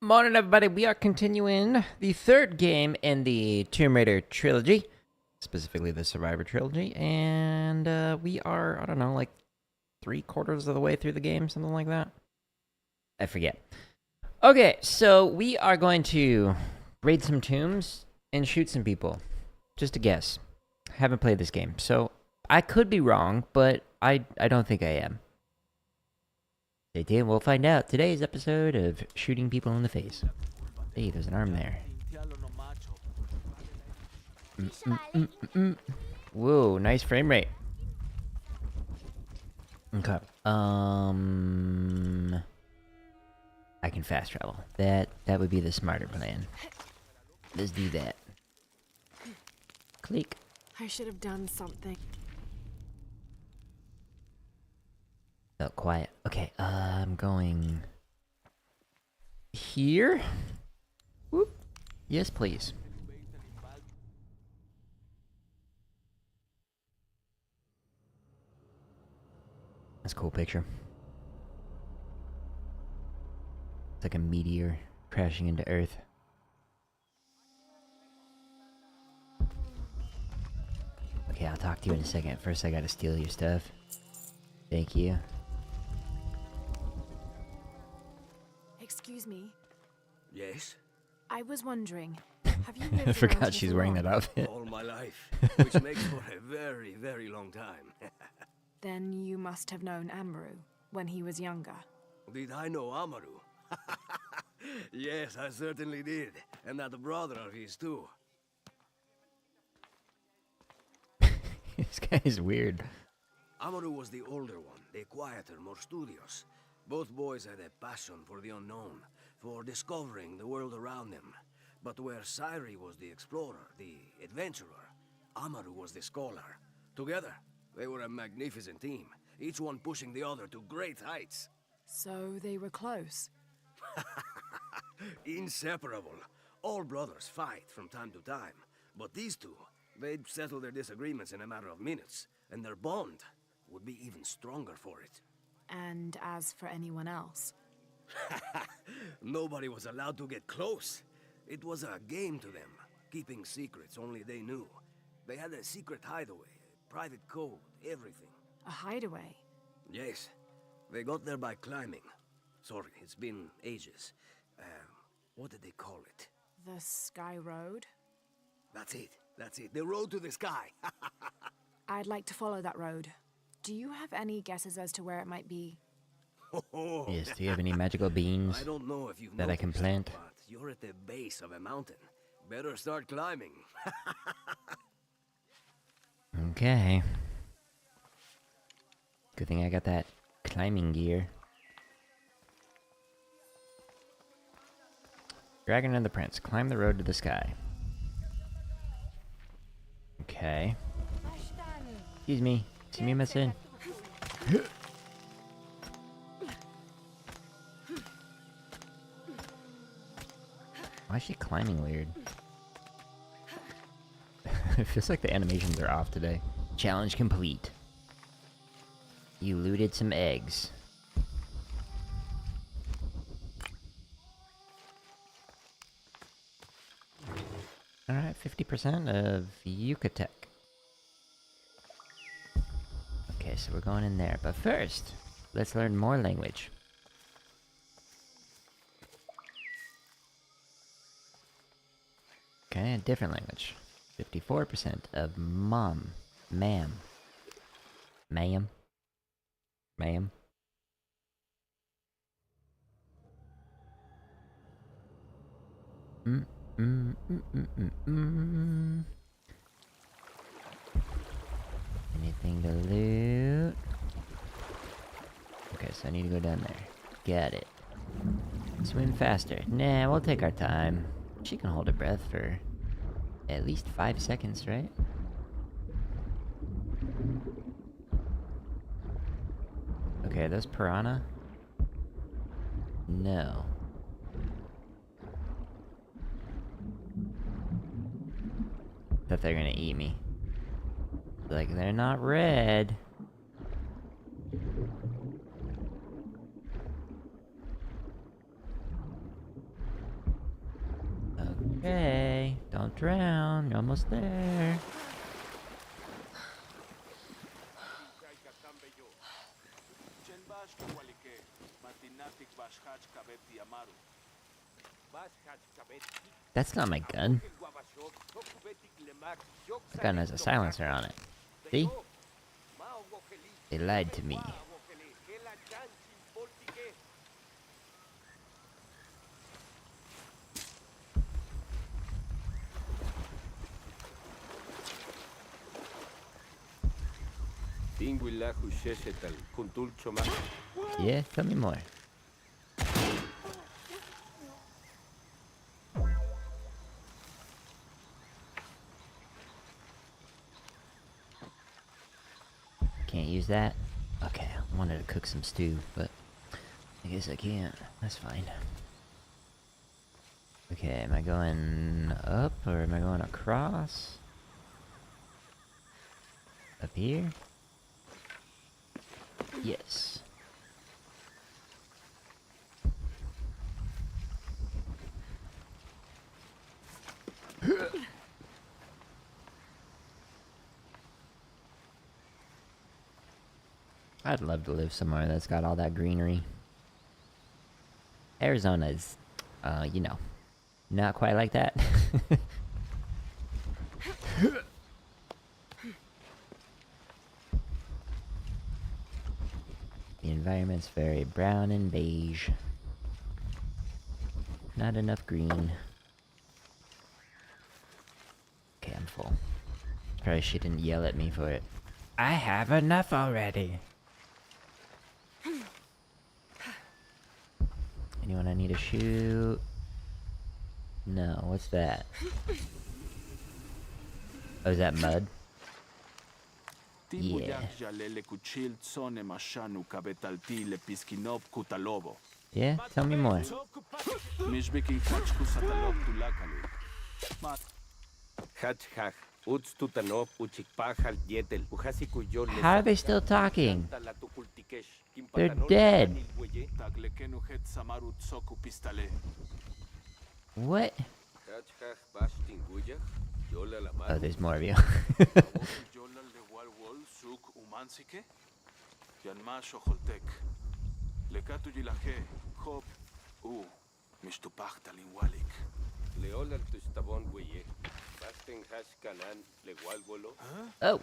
Morning, everybody. We are continuing the third game in the Tomb Raider Trilogy, specifically the Survivor Trilogy, and we are, I don't know, like 3/4 of the way through the game, something like that. I forget. Okay, so we are going to raid some tombs and shoot some people. Just a guess. Haven't played this game, so I could be wrong, but I don't think I am. Stay tuned, we'll find out. Today's episode of Shooting People in the Face. Hey, there's an arm there. Whoa, nice frame rate. Okay. I can fast travel. That would be the smarter plan. Let's do that. Click. I should have done something. Felt quiet. Okay, I'm going here. Whoop. Yes, please. That's a cool picture. It's like a meteor crashing into Earth. Okay, I'll talk to you in a second. First, I gotta steal your stuff. Thank you. Excuse me. Yes? I was wondering, have you lived I forgot around she's here wearing long? that outfit. All my life, which makes for a very, very long time. Then you must have known Amaru when he was younger. Did I know Amaru? Yes, I certainly did. And that brother of his too. This guy is weird. Amaru was the older one, the quieter, more studious. Both boys had a passion for the unknown, for discovering the world around them. But where Sairi was the explorer, the adventurer, Amaru was the scholar. Together, they were a magnificent team, each one pushing the other to great heights. So they were close. Inseparable. All brothers fight from time to time, but these two, they'd settle their disagreements in a matter of minutes, and their bond would be even stronger for it. And as for anyone else, Nobody was allowed to get close. It was a game to them, keeping secrets only they knew. They had a secret hideaway, private code, everything. a hideaway. Yes, they got there by climbing. Sorry, it's been ages. What did they call it? The Sky Road? That's it, the road to the sky. I'd like to follow that road. Do you have any guesses as to where it might be? Oh, Yes, do you have any magical beans? I don't know if you've that I can noticed, plant? but you're at the base of a mountain. Better start climbing. Okay. Good thing I got that climbing gear. Dragon and the Prince. Climb the road to the sky. Okay. Excuse me. See me missing? Why is she climbing weird? It feels like the animations are off today. Challenge complete. You looted some eggs. Alright, 50% of Yucatec. Okay, so we're going in there. But first, let's learn more language. Okay, a different language. 54% of ma'am. Ma'am. Ma'am. Ma'am. Anything to loot? Okay, so I need to go down there. Got it. Swim faster. Nah, we'll take our time. She can hold her breath for at least 5 seconds, right? Okay, are those piranha? No. Thought they're gonna eat me. Like, they're not red. Okay, don't drown. You're almost there. That's not my gun. The gun has a silencer on it. See? They lied to me. Yeah, tell me more. Can't use that? Okay, I wanted to cook some stew, but I guess I can't. That's fine. Okay, am I going up or am I going across? Up here? Yes. I'd love to live somewhere that's got all that greenery. Arizona's, you know, not quite like that. The environment's very brown and beige. Not enough green. Okay, I'm full. Probably shouldn't yell at me for it. I have enough already. Anyone I need to shoot? No, what's that? Oh, is that mud? Yeah. Yeah, tell me more. How are they still talking? They're dead. What? Oh, there's more of you. Oh.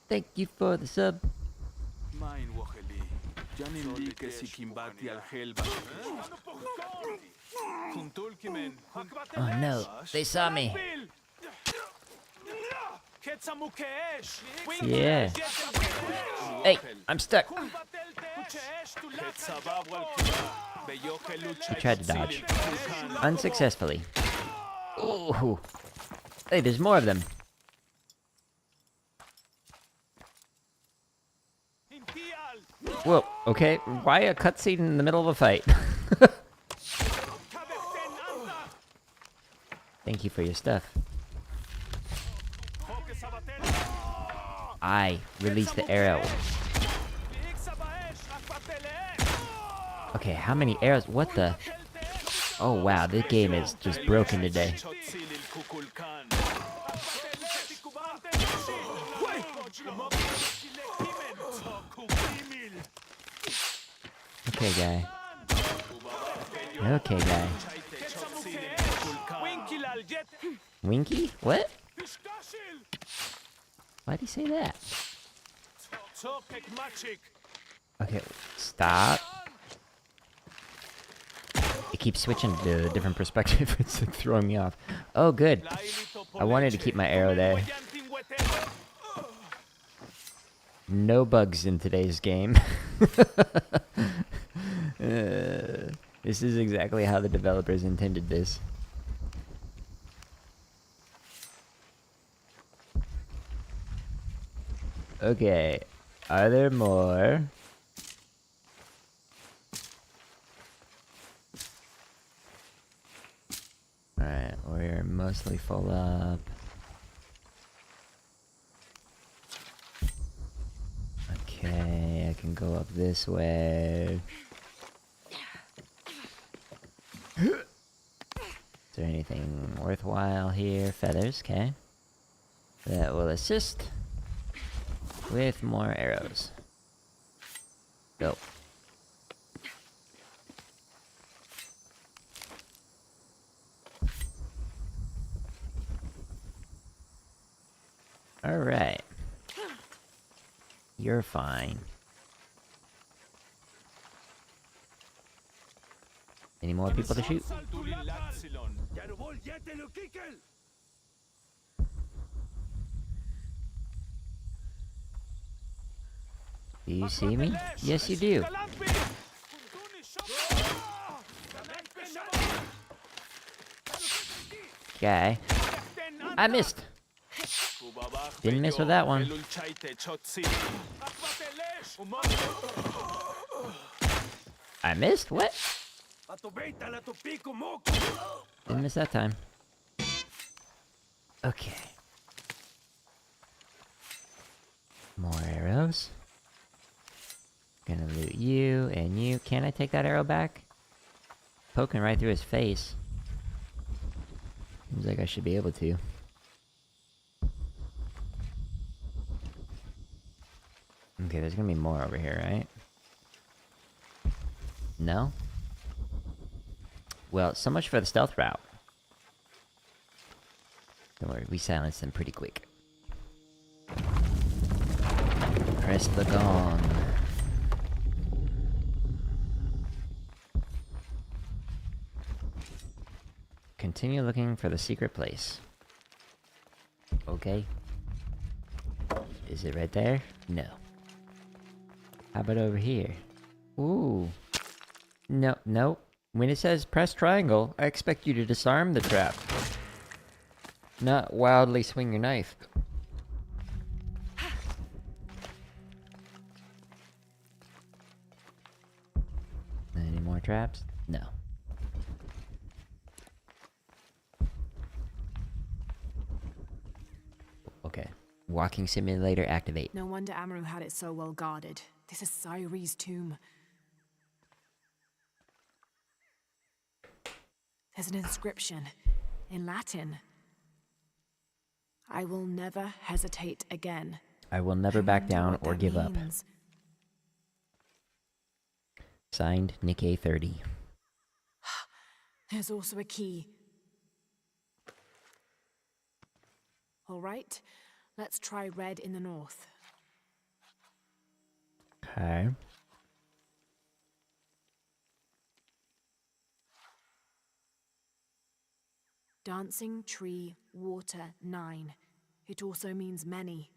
Thank you for the sub. Oh no, they saw me. Yeah. Hey, I'm stuck. He tried to dodge. Unsuccessfully. Oh. Hey, there's more of them. Whoa, okay. Why a cutscene in the middle of a fight? Thank you for your stuff. I release the arrow. Okay, how many arrows? What the? Oh wow, this game is just broken today. Okay, guy. Okay, guy. Winky? What? Why'd he say that? Okay, stop. It keeps switching to a different perspective. It's throwing me off. Oh, good. I wanted to keep my arrow there. No bugs in today's game. This is exactly how the developers intended this. Okay, are there more? Alright, we're mostly full up. Okay, I can go up this way. Is there anything worthwhile here? Feathers, okay. That will assist with more arrows. Go. Alright. You're fine. Any more people to shoot? Do you see me? Yes, you do. Okay. I missed. Didn't miss with that one. I missed? What? Didn't miss that time. Okay. More arrows. Gonna loot you and you. Can I take that arrow back? Poking right through his face. Seems like I should be able to. Okay, there's gonna be more over here, right? No? Well, so much for the stealth route. Don't worry, we silenced them pretty quick. Press the gong. Continue looking for the secret place. Okay. Is it right there? No. How about over here? Ooh. No, nope. When it says press triangle, I expect you to disarm the trap. Not wildly swing your knife. Any more traps? No. Okay. Walking simulator activate. No wonder Amaru had it so well guarded. This is Cyrie's tomb. There's an inscription in Latin. I will never hesitate again. I will never back down or give up. Signed, Nick A30. There's also a key. All right, let's try red in the north. Okay. Dancing tree, water, 9. It also means many.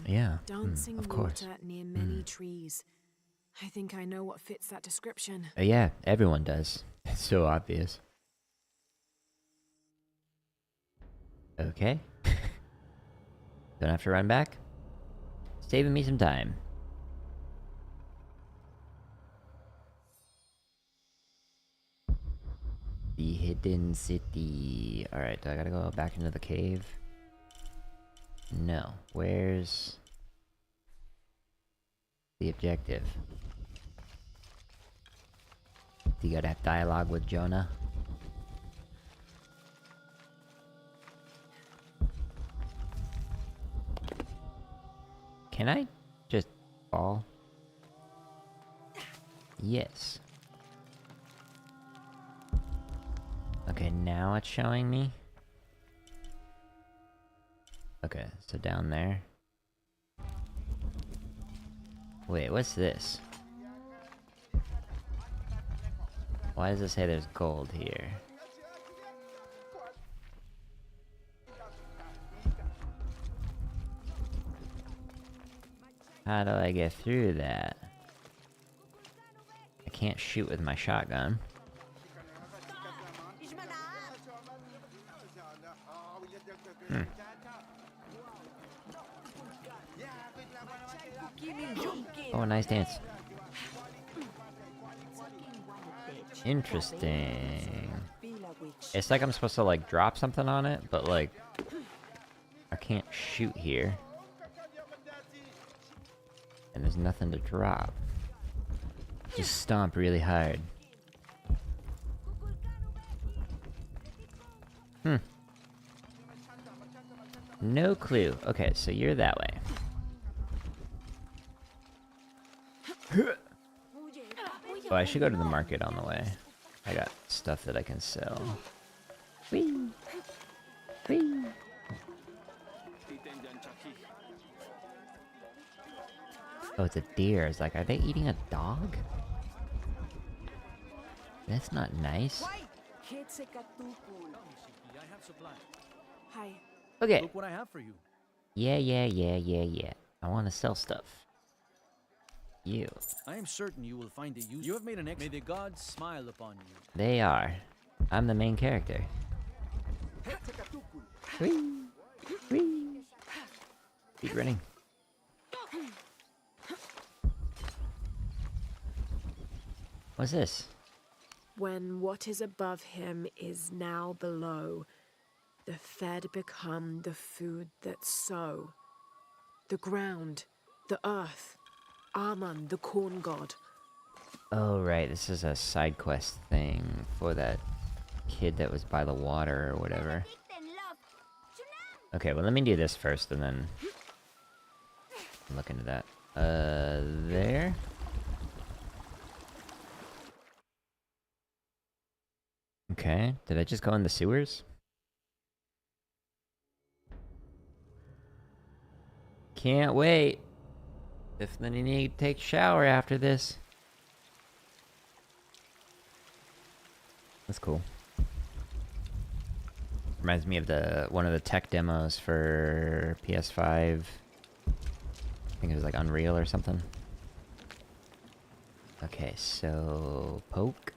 Yeah. Dancing of course. water near many trees. I think I know what fits that description. Yeah, everyone does. It's so obvious. Okay. Don't have to run back. Saving me some time. The hidden city. Alright, do I gotta go back into the cave? No. Where's the objective? Do you gotta have dialogue with Jonah? Can I just fall? Yes. Okay, now it's showing me. Okay, so down there. Wait, what's this? Why does it say there's gold here? How do I get through that? I can't shoot with my shotgun. Oh, nice dance. Interesting. It's like I'm supposed to like drop something on it, but like I can't shoot here. And there's nothing to drop. Just stomp really hard. No clue. Okay, so you're that way. Oh, I should go to the market on the way. I got stuff that I can sell. Whee! Whee! Oh, it's a deer. It's like, are they eating a dog? That's not nice. Hi. Okay. Look what I have for you. Yeah. I want to sell stuff. You. I am certain you will find it useful. You have made an May the gods smile upon you. They are. I'm the main character. Whee! Whee! Keep running. What's this? When what is above him is now below, the fed become the food that sow. The ground, the earth, Aman, the corn god. Oh, right. This is a side quest thing for that kid that was by the water or whatever. Okay, well, let me do this first and then look into that. There. Okay, did I just go in the sewers? Can't wait. Definitely need to take a shower after this. That's cool. Reminds me of one of the tech demos for PS5. I think it was like Unreal or something. Okay, so poke.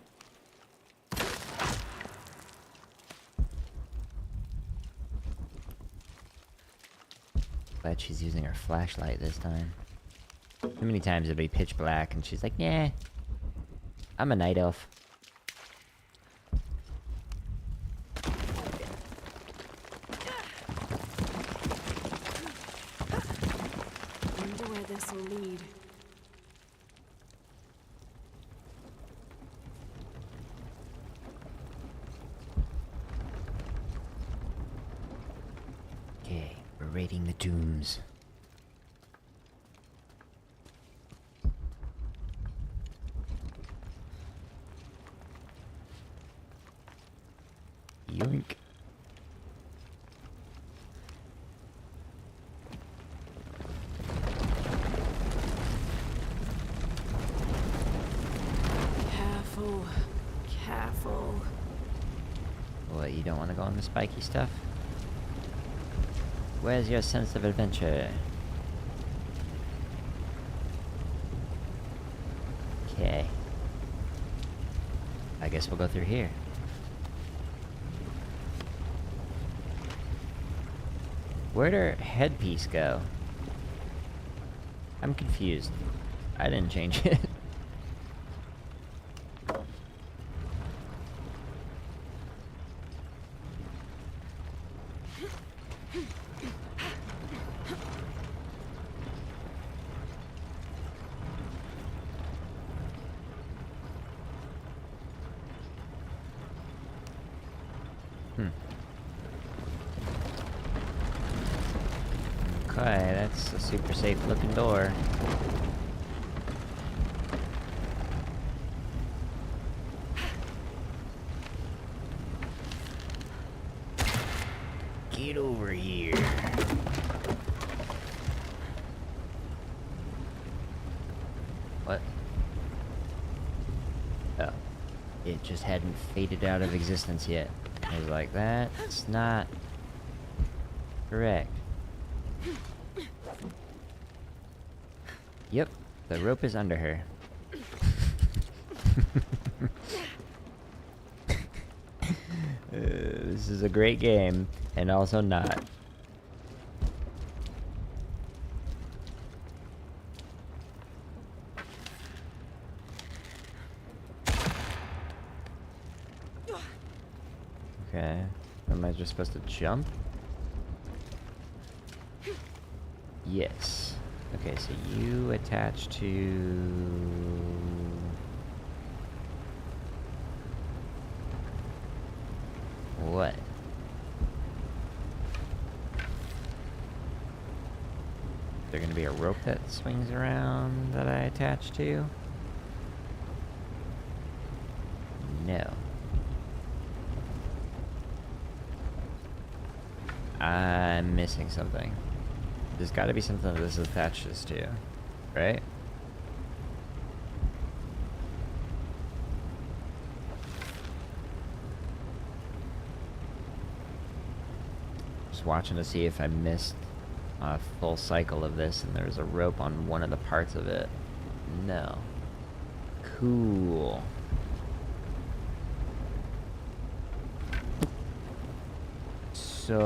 Glad she's using her flashlight this time. Too many times it'll be pitch black and she's like, nah, I'm a night elf. Wonder where this will lead. Okay, we're raiding the tombs. Yoink. Careful, careful. What, you don't want to go on the spiky stuff? Where's your sense of adventure? Okay. I guess we'll go through here. Where'd her headpiece go? I'm confused. I didn't change it. Okay, that's a super safe looking door. Get over here. What? Oh. It just hadn't faded out of existence yet. I was like, that's not correct. Yep, the rope is under her. This is a great game, and also not. Okay, am I just supposed to jump? Yes. Okay, so you attach to... what? there gonna be a rope that swings around that I attach to? No. I'm missing something. There's gotta be something that this attaches to, right? Just watching to see if I missed a full cycle of this and there's a rope on one of the parts of it. No. Cool. So,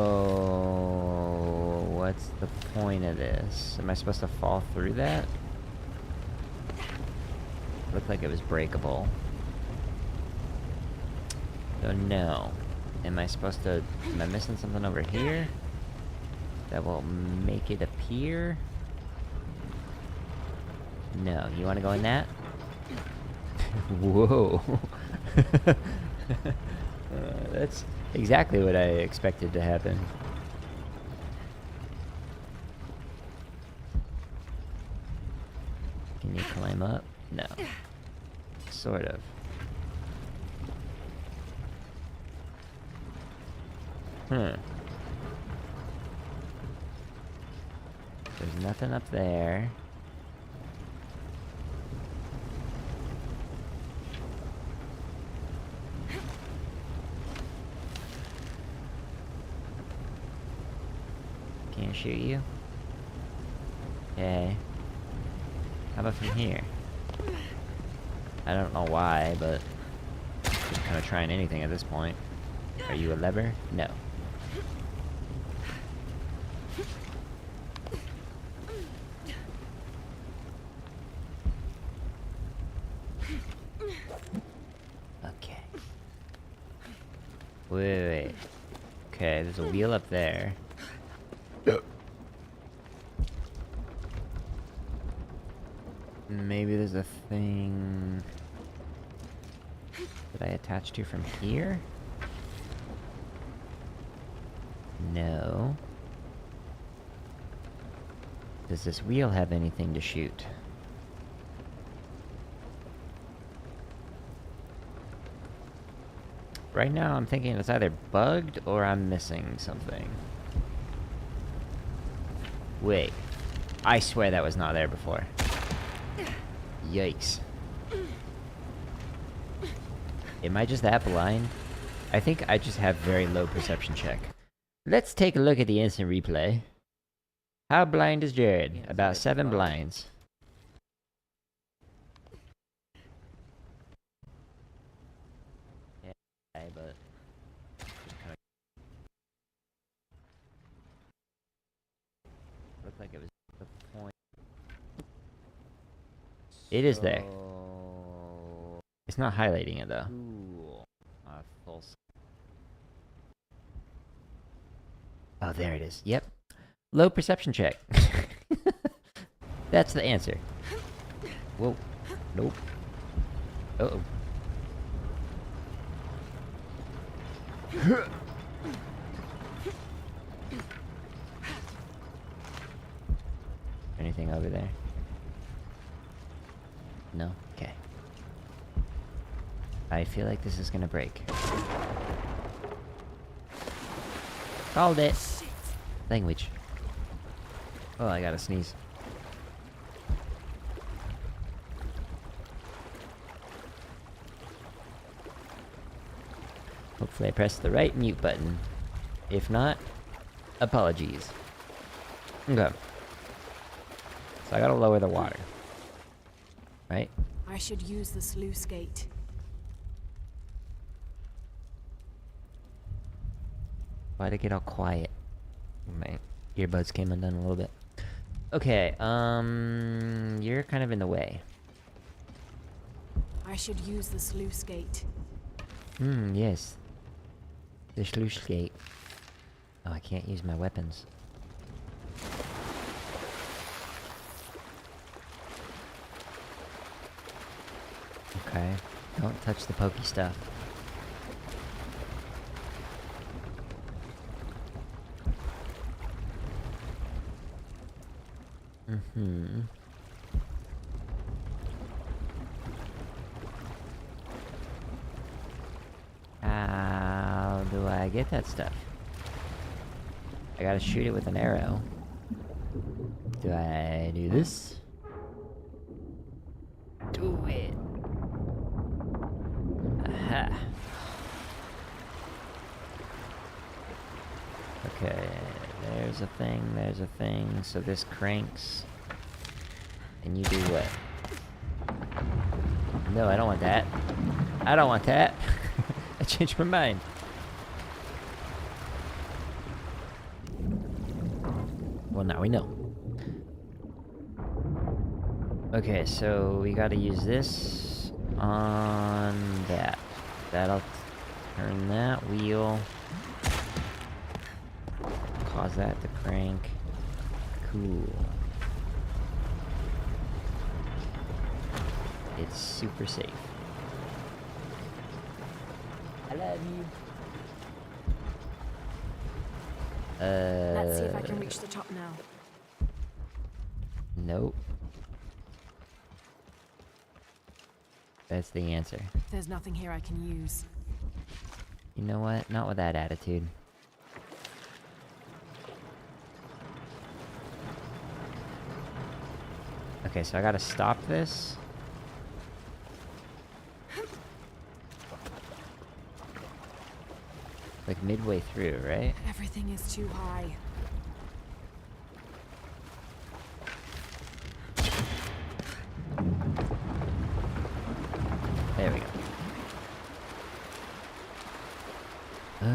what's the point of this? Am I supposed to fall through that? Looked like it was breakable. So no. Am I supposed to... Am I missing something over here? That will make it appear? No. You want to go in that? Whoa. That's exactly what I expected to happen. Can you climb up? No. Sort of. There's nothing up there. Can't shoot you? Okay. How about from here? I don't know why, but I'm kind of trying anything at this point. Are you a lever? No. Okay. Wait. Okay, there's a wheel up there. Maybe there's a thing that I attach to from here? No. Does this wheel have anything to shoot? Right now I'm thinking it's either bugged or I'm missing something. Wait. I swear that was not there before. Yikes. Am I just that blind? I think I just have very low perception check. Let's take a look at the instant replay. How blind is Jared? About 7 blinds. Yeah, but... Looked like it was the point. It is there. It's not highlighting it though. Oh, there it is. Yep. Low perception check. That's the answer. Whoa. Nope. Uh-oh. Anything over there? No? Okay. I feel like this is gonna break. Called it! Language. Oh, I gotta sneeze. Hopefully I pressed the right mute button. If not, apologies. Okay. So I gotta lower the water. Right? I should use the sluice gate. Why'd it get all quiet? My earbuds came undone a little bit. Okay, you're kind of in the way. I should use the sluice gate. Yes. The sluice gate. Oh, I can't use my weapons. Okay. Don't touch the pokey stuff. Mm-hmm. How do I get that stuff? I gotta shoot it with an arrow. Do I do this? Do it! Aha! Okay, there's a thing, so this cranks. And you do what? No, I don't want that. I don't want that! I changed my mind. Well, now we know. Okay, so we gotta use this on that. That'll turn that wheel. Cause that to crank. Cool. It's super safe. I love you. Let's see if I can reach the top now. Nope. That's the answer. There's nothing here I can use. You know what? Not with that attitude. Okay, so I gotta stop this. Like midway through, right? Everything is too high. There we go.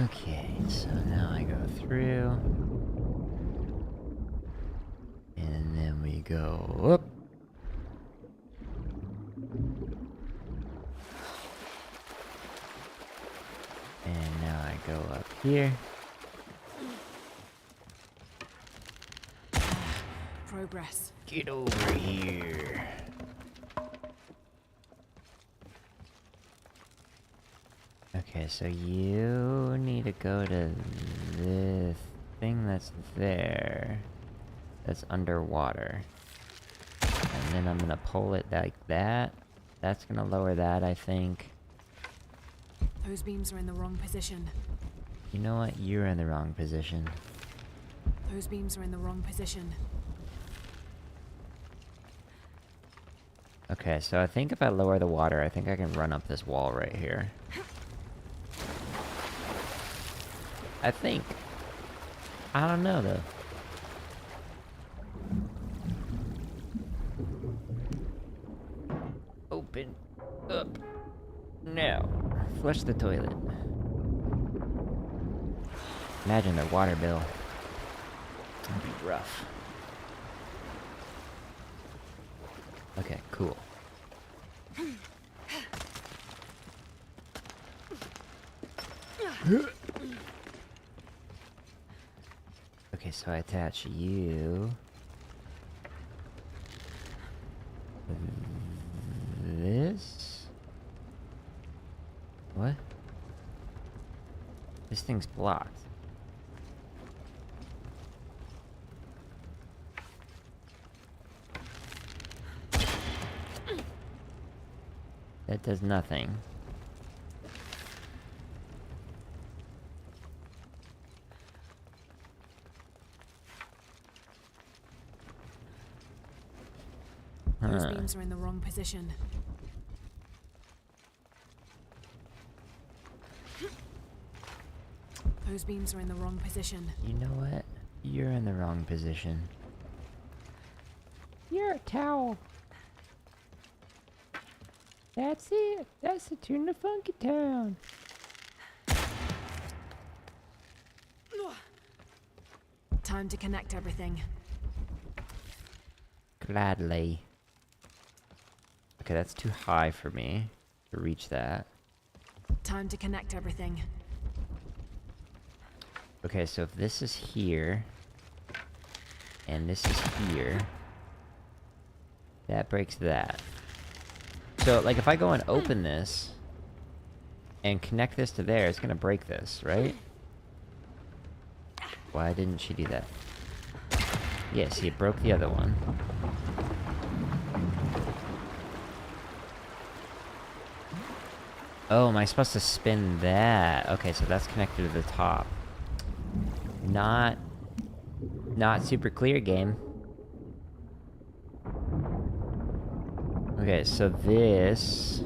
Okay, so now I go through. And then we go up. And now I go up here. Progress. Get over here. Okay, so you need to go to the thing that's there. That's underwater. And then I'm gonna pull it like that. That's gonna lower that, I think. Those beams are in the wrong position. You know what? You're in the wrong position. Those beams are in the wrong position. Okay, so I think if I lower the water, I think I can run up this wall right here. I think. I don't know, though. Open up now. Flush the toilet. Imagine their water bill. That'd be rough. Okay, cool. Okay, so I attach you. This? What? This thing's blocked. That does nothing. Those beams are in the wrong position. Those beams are in the wrong position. You know what? You're in the wrong position. You're a towel. That's it. That's the tune to Funky Town. Time to connect everything. Gladly. Okay, that's too high for me to reach that. Time to connect everything. Okay, so if this is here, and this is here, that breaks that. So, like, if I go and open this, and connect this to there, it's gonna break this, right? Why didn't she do that? Yes, he broke the other one. Oh, am I supposed to spin that? Okay, so that's connected to the top. Not super clear, game. Okay, so this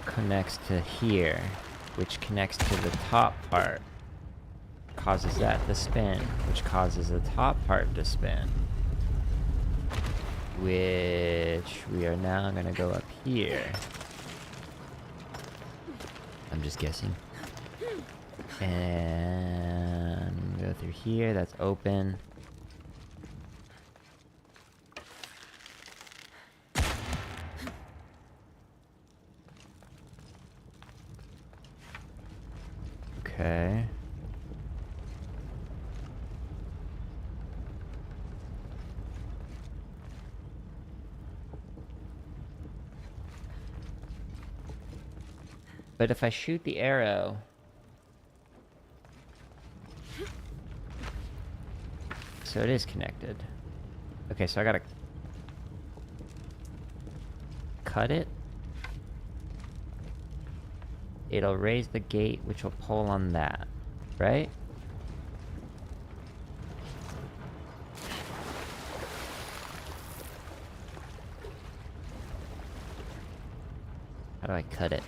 connects to here, which connects to the top part. Causes that to spin, which causes the top part to spin. Which we are now gonna go up here. I'm just guessing. And go through here, that's open. Okay. But if I shoot the arrow... So it is connected. Okay, so I gotta... cut it. It'll raise the gate, which will pull on that. Right? How do I cut it?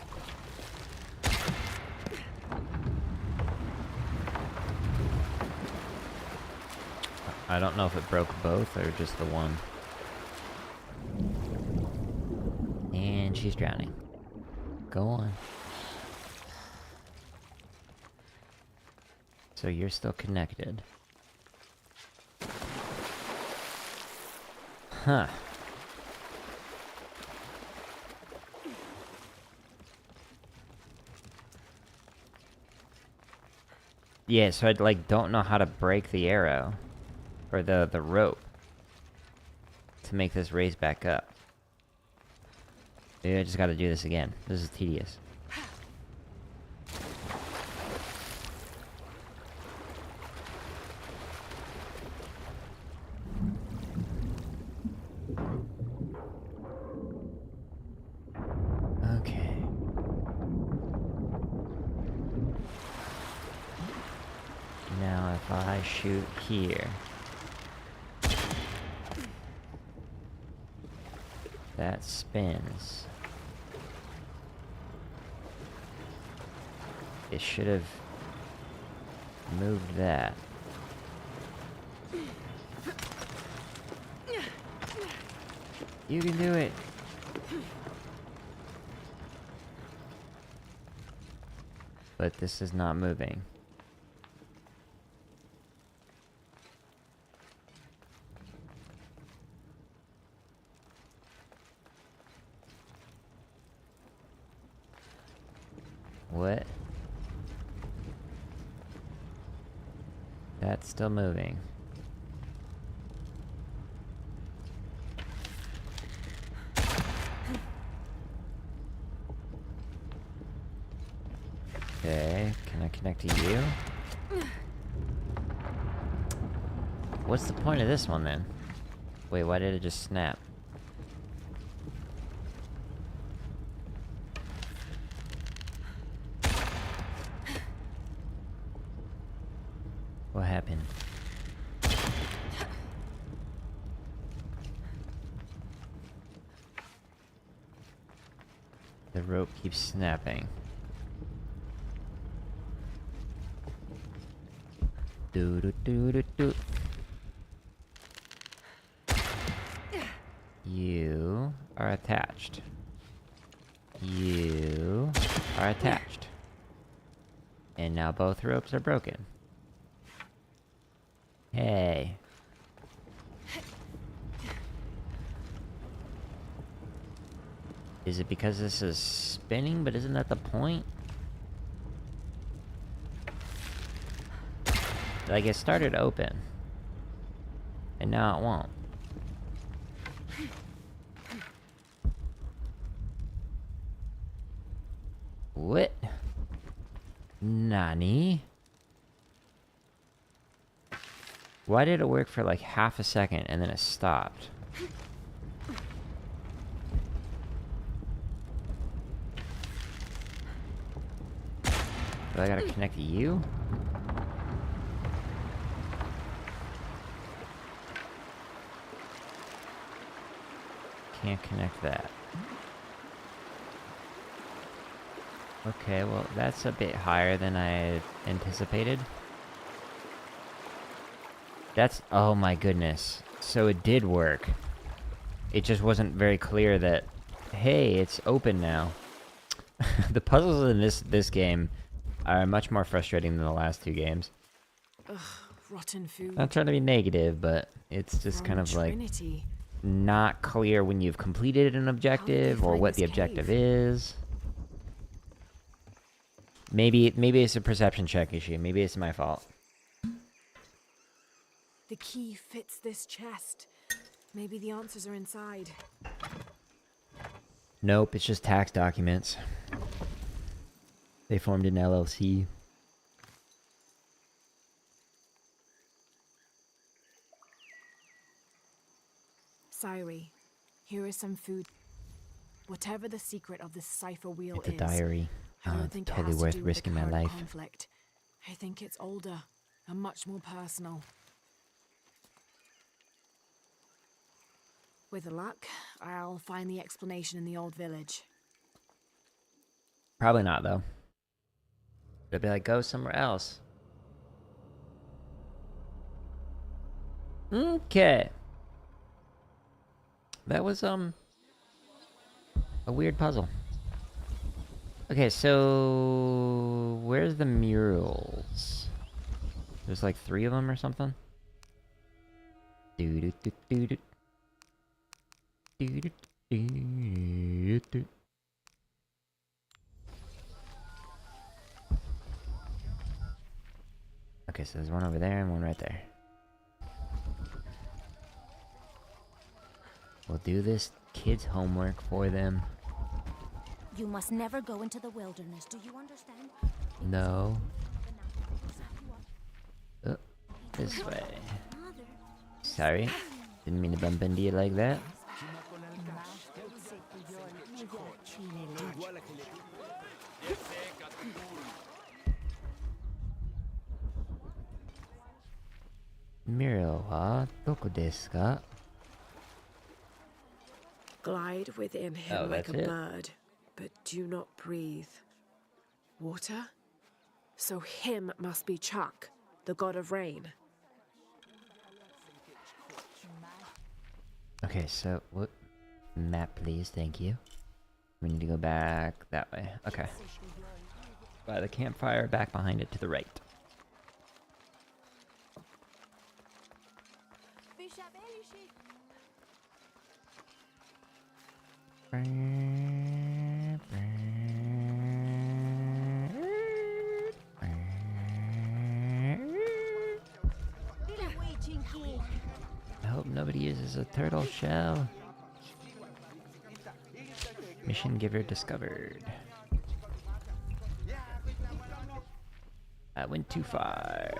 I don't know if it broke both or just the one. And she's drowning. Go on. So you're still connected. Huh. Yeah, so I like don't know how to break the arrow. Or the rope. To make this raise back up. Maybe I just gotta do this again. This is tedious. Okay. Now if I shoot here. That spins. It should have moved that. You can do it. But this is not moving. What? That's still moving. Okay, can I connect to you? What's the point of this one then? Wait, why did it just snap? What happened? The rope keeps snapping. Do do do do do. You are attached. You are attached. And now both ropes are broken. Hey. Is it because this is spinning, but isn't that the point? Like, it started open. And now it won't. What? Nani? Why did it work for like half a second and then it stopped? Do I gotta connect to you? Can't connect that. Okay, well, that's a bit higher than I anticipated. That's... oh my goodness. So it did work. It just wasn't very clear that, hey, it's open now. The puzzles in this game are much more frustrating than the last two games. Ugh, rotten food. Not trying to be negative, but it's just From kind of like Trinity. not clear when you've completed an objective or find what this the objective cave? is. Maybe it's a perception check issue. Maybe it's my fault. The key fits this chest. Maybe the answers are inside. Nope, it's just tax documents. They formed an LLC. Sairi, here is some food. Whatever the secret of this cipher wheel It's a is, diary. I don't It's think it totally has to worth do with the risking my current life. conflict. I think it's older and much more personal. With luck, I'll find the explanation in the old village. Probably not, though. They'll be like, go somewhere else. Okay. That was, a weird puzzle. Okay, so... where's the murals? There's like 3 of them or something? Doo-doo-doo-doo-doo. Doo-doo-doo-doo-doo. Okay, so there's one over there and one right there. We'll do this kid's homework for them. You must never go into the wilderness, do you understand? No. This way. Sorry. Didn't mean to bump into you like that. Mural wa doko desu ka? Glide within him Oh, like that's a it? bird, but do not breathe. Water? So him must be Chuck, the god of rain. Okay, so what? Map, please. Thank you. We need to go back that way. Okay. By the campfire, back behind it to the right. I hope nobody uses a turtle shell. Mission giver discovered. I went too far.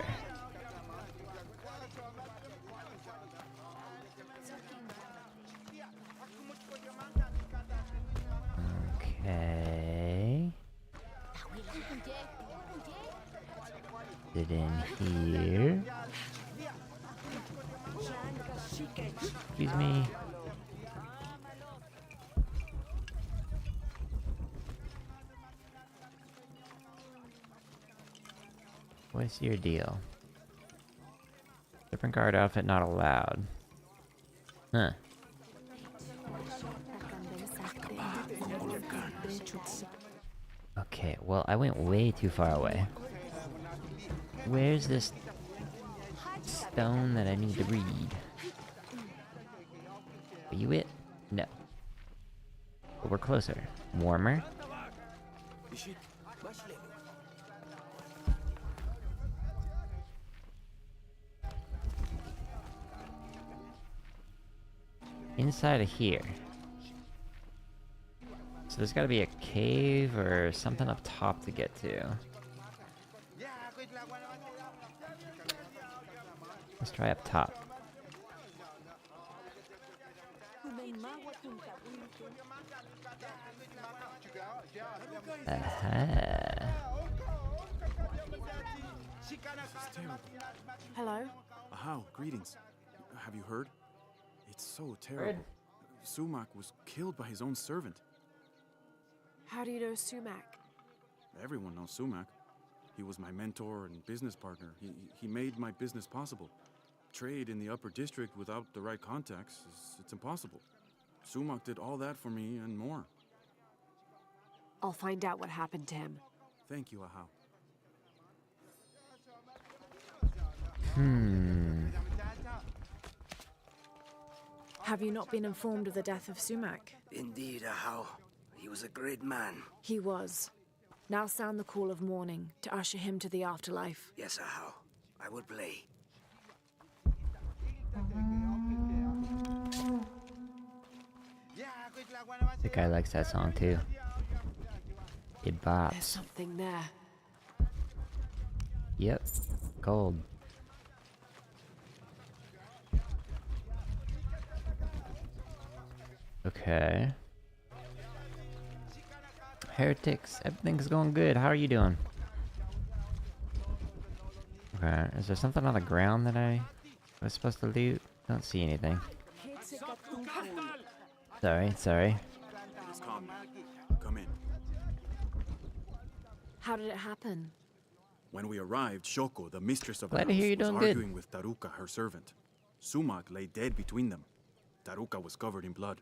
Okay. Get in here. Excuse me. What's your deal? Different guard outfit not allowed. Huh. Okay, well, I went way too far away. Where's this stone that I need to read? Are you it? No. But we're closer. Warmer. Inside of here. So there's gotta be a cave or something up top to get to. Let's try up top. Aha. This is terrible. Hello? How? Greetings. Have you heard? It's so terrible. Sumac was killed by his own servant. How do you know Sumac? Everyone knows Sumac. He was my mentor and business partner. He made my business possible. Trade in the upper district without the right contacts, it's impossible. Sumac did all that for me and more. I'll find out what happened to him. Thank you, Ahau. Have you not been informed of the death of Sumac? Indeed, Ahau. He was a great man. He was. Now sound the call of mourning to usher him to the afterlife. Yes, Ahau. I will play. The guy likes that song too. It There's bops. something there. Yep. Gold. Okay. Heretics, everything's going good. How are you doing? Okay, is there something on the ground that I was supposed to loot? Don't see anything. Sorry. Please calm me. Come in. How did it happen? When we arrived, Shoko, the mistress of the Glad to hear house, you're was doing good. arguing with Taruka, her servant. Sumac lay dead between them. Taruka was covered in blood.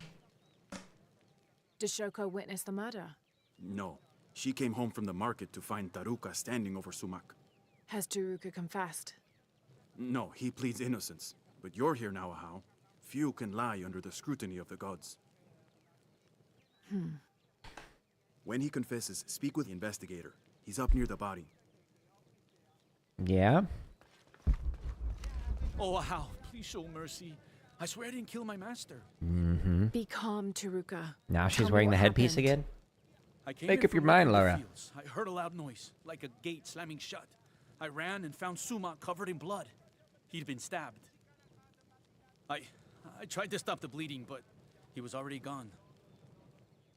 Did Shoko witness the murder? No. She came home from the market to find Taruka standing over Sumac. Has Taruka confessed? No, he pleads innocence. But you're here now, Ahau. Few can lie under the scrutiny of the gods. When he confesses, speak with the investigator. He's up near the body. Yeah? Oh, how? Please show mercy. I swear I didn't kill my master. Be calm, Taruka. Now Tell she's me wearing the what headpiece happened. again? I came Make in up your from mind, the Lara. fields. I heard a loud noise, like a gate slamming shut. I ran and found Sumac covered in blood. He'd been stabbed. I tried to stop the bleeding, but he was already gone.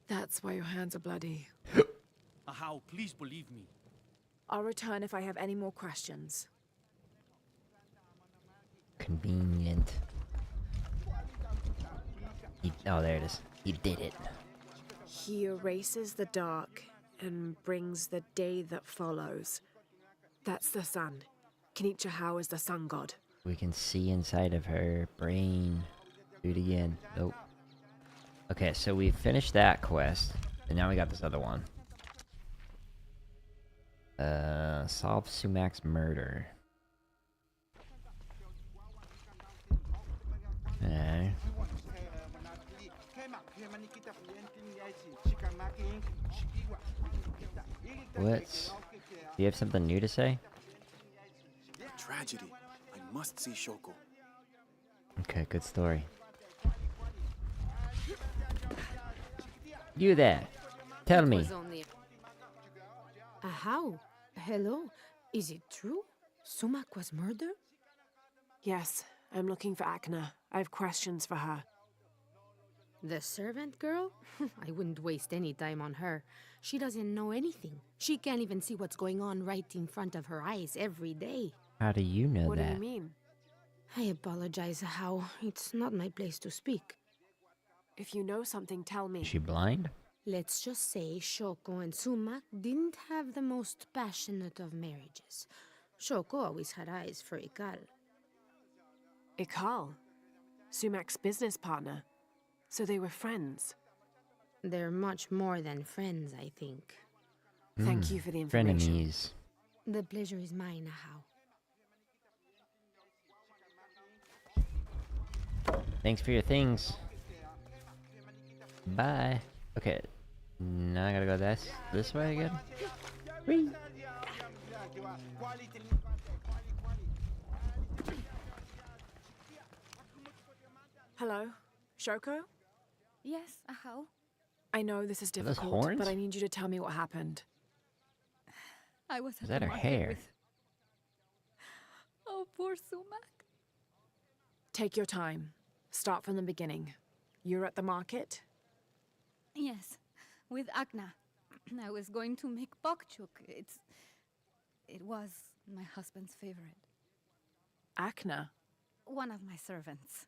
That's why your hands are bloody. Ahau, please believe me. I'll return if I have any more questions. Convenient. Oh, there it is. He did it. He erases the dark and brings the day that follows. That's the sun. Kenichi Hao is the sun god. We can see inside of her brain. Do it again. Nope. Okay, so we finished that quest, and now we got this other one. Solve Sumac's murder. Okay. What? Do you have something new to say? Tragedy. I must see Shoko. Okay, good story. You there. Tell me. How? Hello? Is it true? Sumac was murdered? Yes, I'm looking for Akna. I have questions for her. The servant girl? I wouldn't waste any time on her. She doesn't know anything. She can't even see what's going on right in front of her eyes every day. How do you know What that? do you mean? I apologize, How. It's not my place to speak. If you know something, tell me. Is she blind? Let's just say Shoko and Sumac didn't have the most passionate of marriages. Shoko always had eyes for Ikal. Ikal? Sumac's business partner. So they were friends. They're much more than friends, I think. Thank you for the information. Frenemies. The pleasure is mine, How. Thanks for your things. Bye. Okay. Now I gotta go this way again. Whee. Hello? Shoko? Yes, how? I know this is Are those difficult, horns? but I need you to tell me what happened. I was Is that her hair? Oh, poor Sumac. Take your time. Start from the beginning. You're at the market? Yes, with Akna. I was going to make bokchuk. It was my husband's favorite. Akna? One of my servants.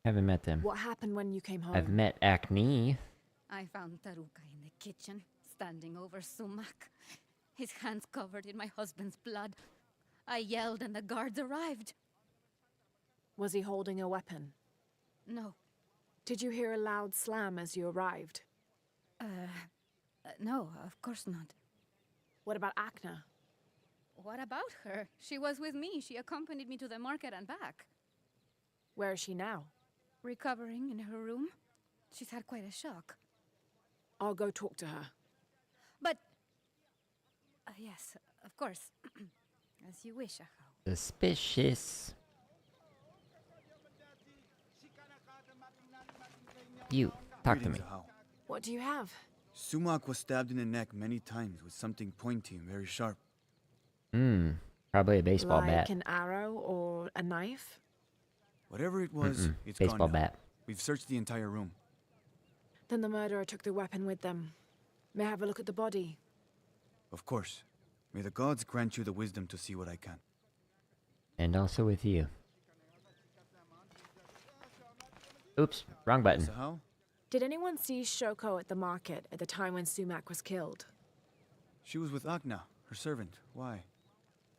Haven't met them. What happened when you came home? I've met Acne. I found Taruka in the kitchen, standing over Sumak. His hands covered in my husband's blood. I yelled and the guards arrived. Was he holding a weapon? No. Did you hear a loud slam as you arrived? No, of course not. What about Akna? What about her? She was with me. She accompanied me to the market and back. Where is she now? Recovering in her room. She's had quite a shock. I'll go talk to her. But... yes, of course. As you wish, Ahau. Suspicious. You, talk to me. Greetings, Ahau. What do you have? Sumak was stabbed in the neck many times with something pointy and very sharp. Probably a baseball Like bat. an arrow or a knife? Whatever it was, it's Baseball gone now. bat. We've searched the entire room. Then the murderer took the weapon with them. May I have a look at the body? Of course. May the gods grant you the wisdom to see what I can. And also with you. Oops, wrong button. Ahau? Did anyone see Shoko at the market at the time when Sumak was killed? She was with Akna, her servant. Why?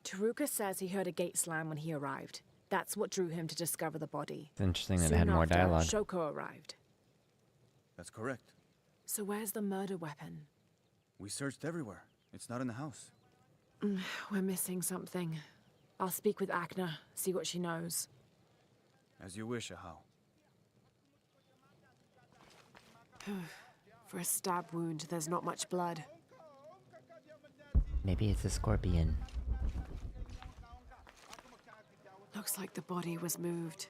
Taruka says he heard a gate slam when he arrived. That's what drew him to discover the body. It's interesting that it Soon had more after, dialogue. Shoko arrived. That's correct. So where's the murder weapon? We searched everywhere. It's not in the house. We're missing something. I'll speak with Akna, see what she knows. As you wish, Ahau. For a stab wound, there's not much blood. Maybe it's a scorpion. Looks like the body was moved.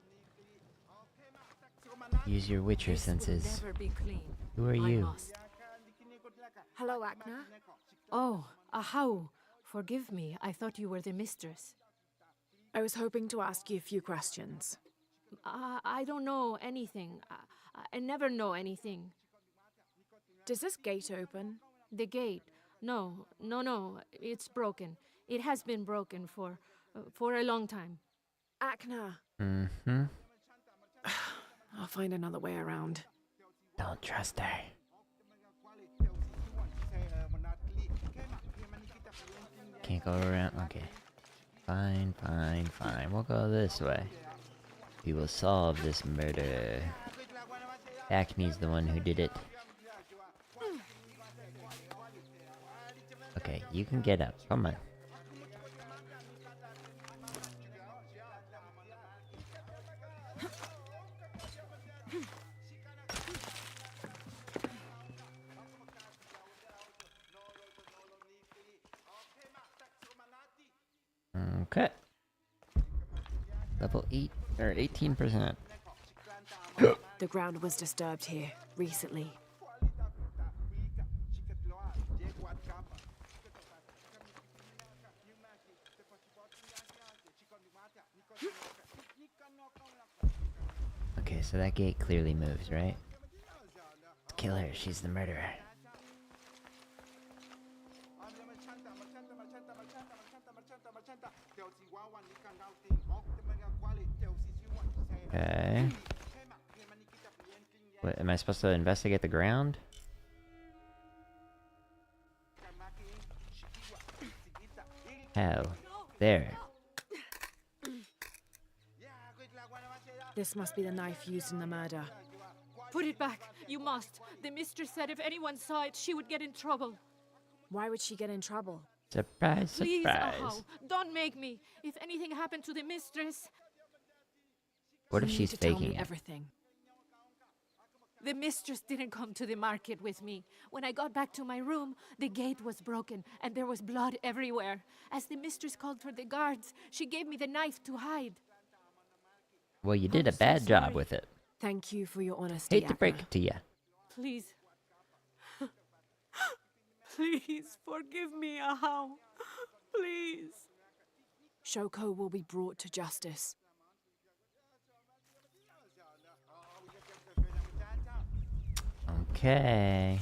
Use your Witcher senses. Never be clean. Who are you? Hello, Akna. Oh, Ahau. Forgive me. I thought you were the mistress. I was hoping to ask you a few questions. I don't know anything. I never know anything. Does this gate open? The gate. No. It's broken. It has been broken for a long time. Akna. I'll find another way around. Don't trust her. Can't go around. Okay. Fine. We'll go this way. We will solve this murder. Acme's the one who did it. Okay, you can get up. Come on. Okay. Level 8 or 18%. The ground was disturbed here recently. Okay, so that gate clearly moves, right? Let's kill her. She's the murderer. Okay. What, am I supposed to investigate the ground? How? There. This must be the knife used in the murder. Put it back. You must. The mistress said if anyone saw it, she would get in trouble. Why would she get in trouble? Surprise, Please, surprise. Ahau, don't make me. If anything happened to the mistress, What if You need she's to tell faking me it? everything. the mistress didn't come to the market with me. When I got back to my room, the gate was broken and there was blood everywhere. As the mistress called for the guards, she gave me the knife to hide. Well, you did I'm a bad so job sorry. with it. Thank you for your honesty, Hate to break Akna. it to you. Please. Please forgive me, Ahau. Please. Shoko will be brought to justice. Okay.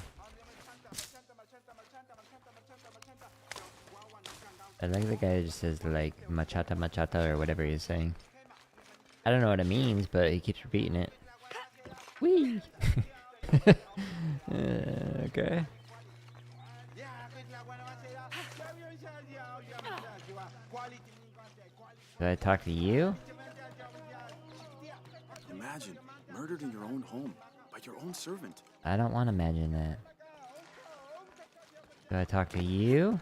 I like the guy who just says like machata machata or whatever he's saying. I don't know what it means, but he keeps repeating it. Whee! Okay. Did I talk to you? Imagine, murdered in your own home, by your own servant. I don't want to imagine that. Do I talk to you?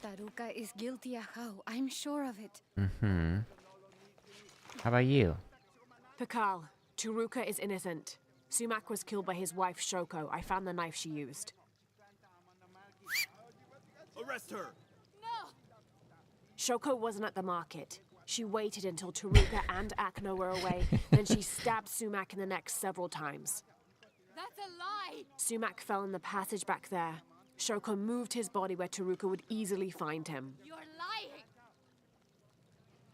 Taruka is guilty, Ahau. I'm sure of it. Mm-hmm. How about you? Pakal, Taruka is innocent. Sumac was killed by his wife Shoko. I found the knife she used. Arrest her! Shoko wasn't at the market. She waited until Taruka and Akno were away, then she stabbed Sumac in the neck several times. That's a lie! Sumac fell in the passage back there. Shoko moved his body where Taruka would easily find him. You're lying!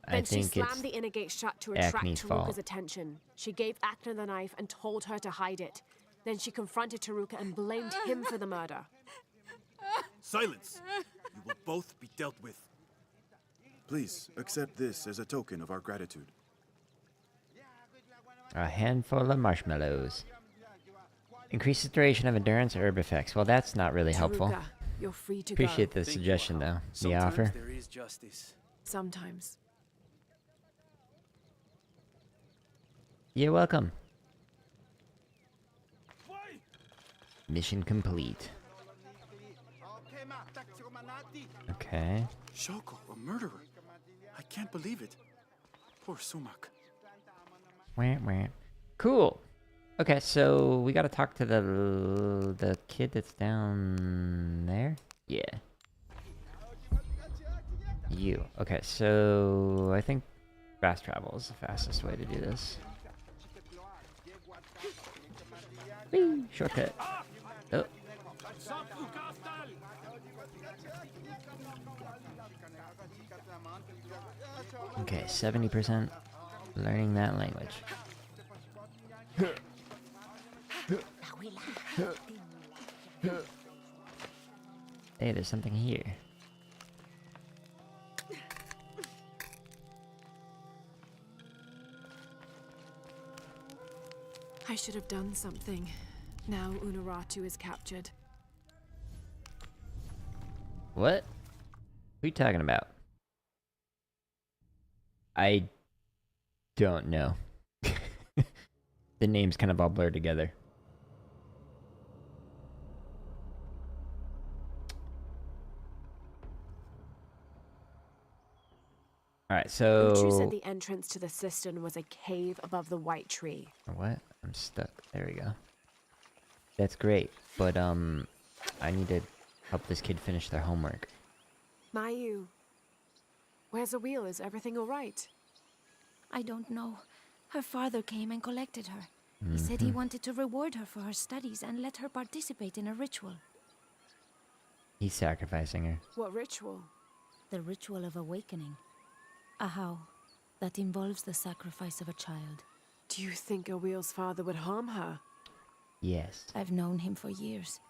Then she think slammed it's the inner gate shut to attract Acne's Taruka's fault. attention. She gave Akna the knife and told her to hide it. Then she confronted Taruka and blamed him for the murder. Silence! You will both be dealt with. Please, accept this as a token of our gratitude. A handful of marshmallows. Increases duration of endurance herb effects. Well, that's not really helpful. Taruka, you're free to Appreciate go. the suggestion, though. The Sometimes offer. there is justice. Sometimes. You're welcome. Mission complete. Okay. Shoko, a murderer. I can't believe it. Poor Sumac. Wah, wah. Cool. Okay, so we gotta talk to the kid that's down there. Yeah. You. Okay, so I think fast travel is the fastest way to do this. Whee! Shortcut. Oh. Okay, 70% learning that language. Hey, there's something here. I should have done something. Now Unuratu is captured. What? Who are you talking about? I don't know. The names kind of all blur together. Alright, Uchu said so... the entrance to the cistern was a cave above the white tree. What? I'm stuck. There we go. That's great, but I need to help this kid finish their homework. Mayu, where's the wheel? Is everything all right? I don't know. Her father came and collected her. He said he wanted to reward her for her studies and let her participate in a ritual. He's sacrificing her. What ritual? The ritual of awakening. Ahau. That involves the sacrifice of a child. Do you think Awil's father would harm her? Yes. I've known him for years.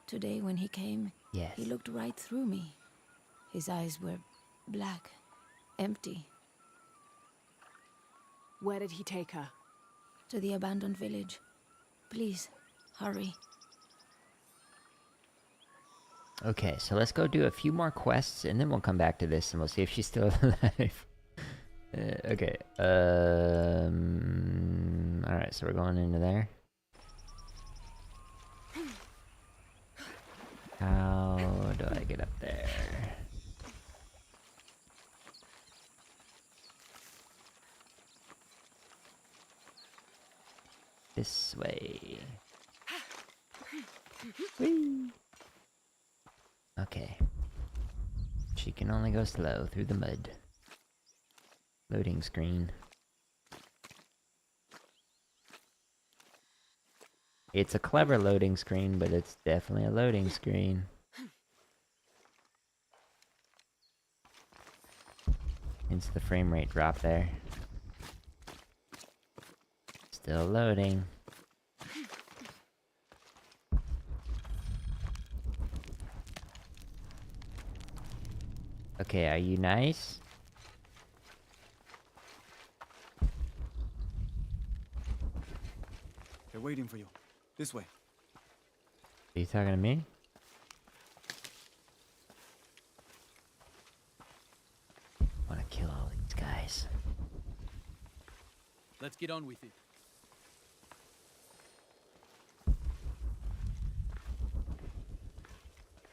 Today when he came, Yes. he looked right through me. His eyes were black, empty. Where did he take her? To the abandoned village. Please, hurry. Okay, so let's go do a few more quests, and then we'll come back to this, and we'll see if she's still alive. Okay, alright, so we're going into there. How do I get up there? This way. Whee! Okay. She can only go slow through the mud. Loading screen. It's a clever loading screen, but it's definitely a loading screen. Hence the frame rate drop there. Still loading. Okay, are you nice? They're waiting for you. This way. Are you talking to me? Wanna kill all these guys. Let's get on with it.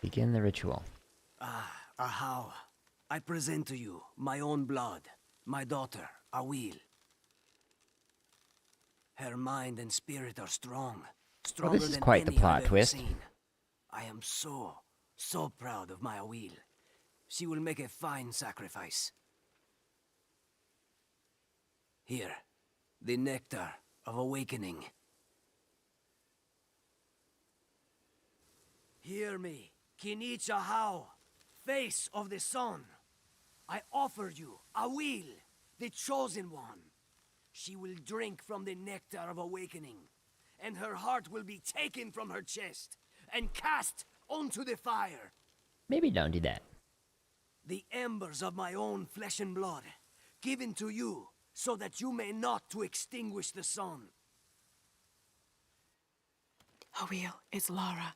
Begin the ritual. How? I present to you my own blood, my daughter, Awil. Her mind and spirit are strong. Stronger this is than quite the any I've plot ever twist. seen. I am so proud of my Awil. She will make a fine sacrifice. Here, the nectar of awakening. Hear me, Kinicha Hao, face of the sun. I offer you Awil, the chosen one. She will drink from the nectar of awakening, and her heart will be taken from her chest and cast onto the fire. Maybe don't do that. The embers of my own flesh and blood, given to you, so that you may not to extinguish the sun. Awil, it's Lara.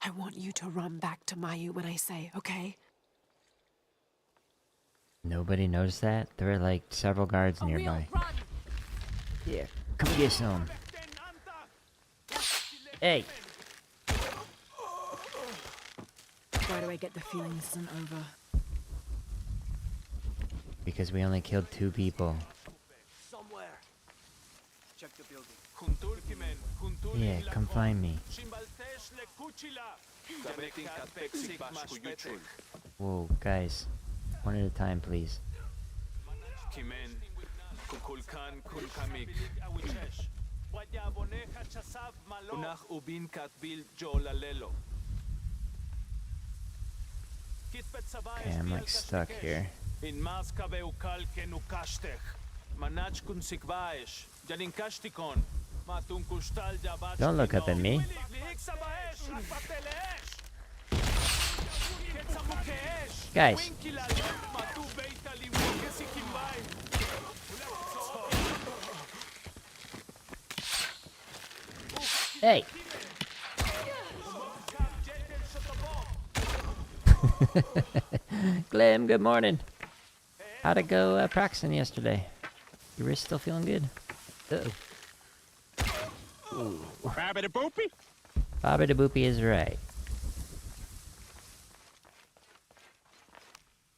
I want you to run back to Mayu when I say, okay? Nobody noticed that? There are like several guards nearby. Yeah, come get some. Hey! Why do I get the feeling this isn't over? Because we only killed 2 people. Somewhere. Check the building. Yeah, come find me. Whoa, guys. One at a time, please. Okay, I'm like stuck here. Don't look up at me. Guys. Hey. Clem, good morning. How'd it go practicing yesterday? Your wrist still feeling good? Uh-oh. Bobby the Boopy? Bobby the Boopy is right.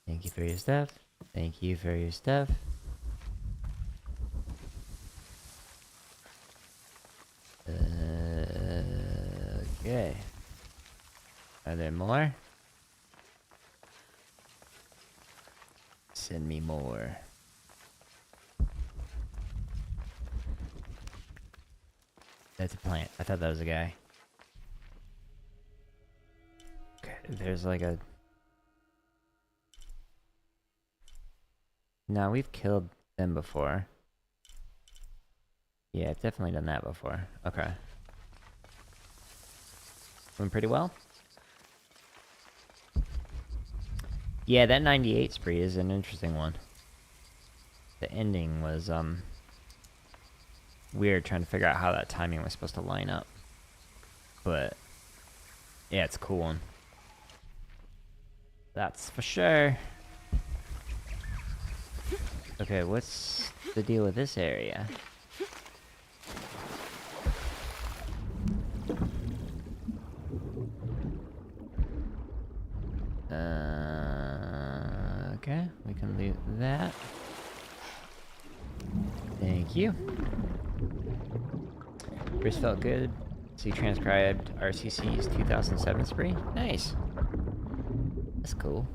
Thank you for your stuff. Thank you for your stuff. Okay. Are there more? Send me more. That's a plant. I thought that was a guy. Okay, there's like a... No, we've killed them before. Yeah, I've definitely done that before. Okay. Doing pretty well? Yeah, that 98 spree is an interesting one. The ending was, weird trying to figure out how that timing was supposed to line up. But, yeah, it's a cool one. That's for sure. Okay, what's the deal with this area? Okay, we can leave that. Thank you. Chris felt good. So you transcribed RCC's 2007 spree? Nice. That's cool.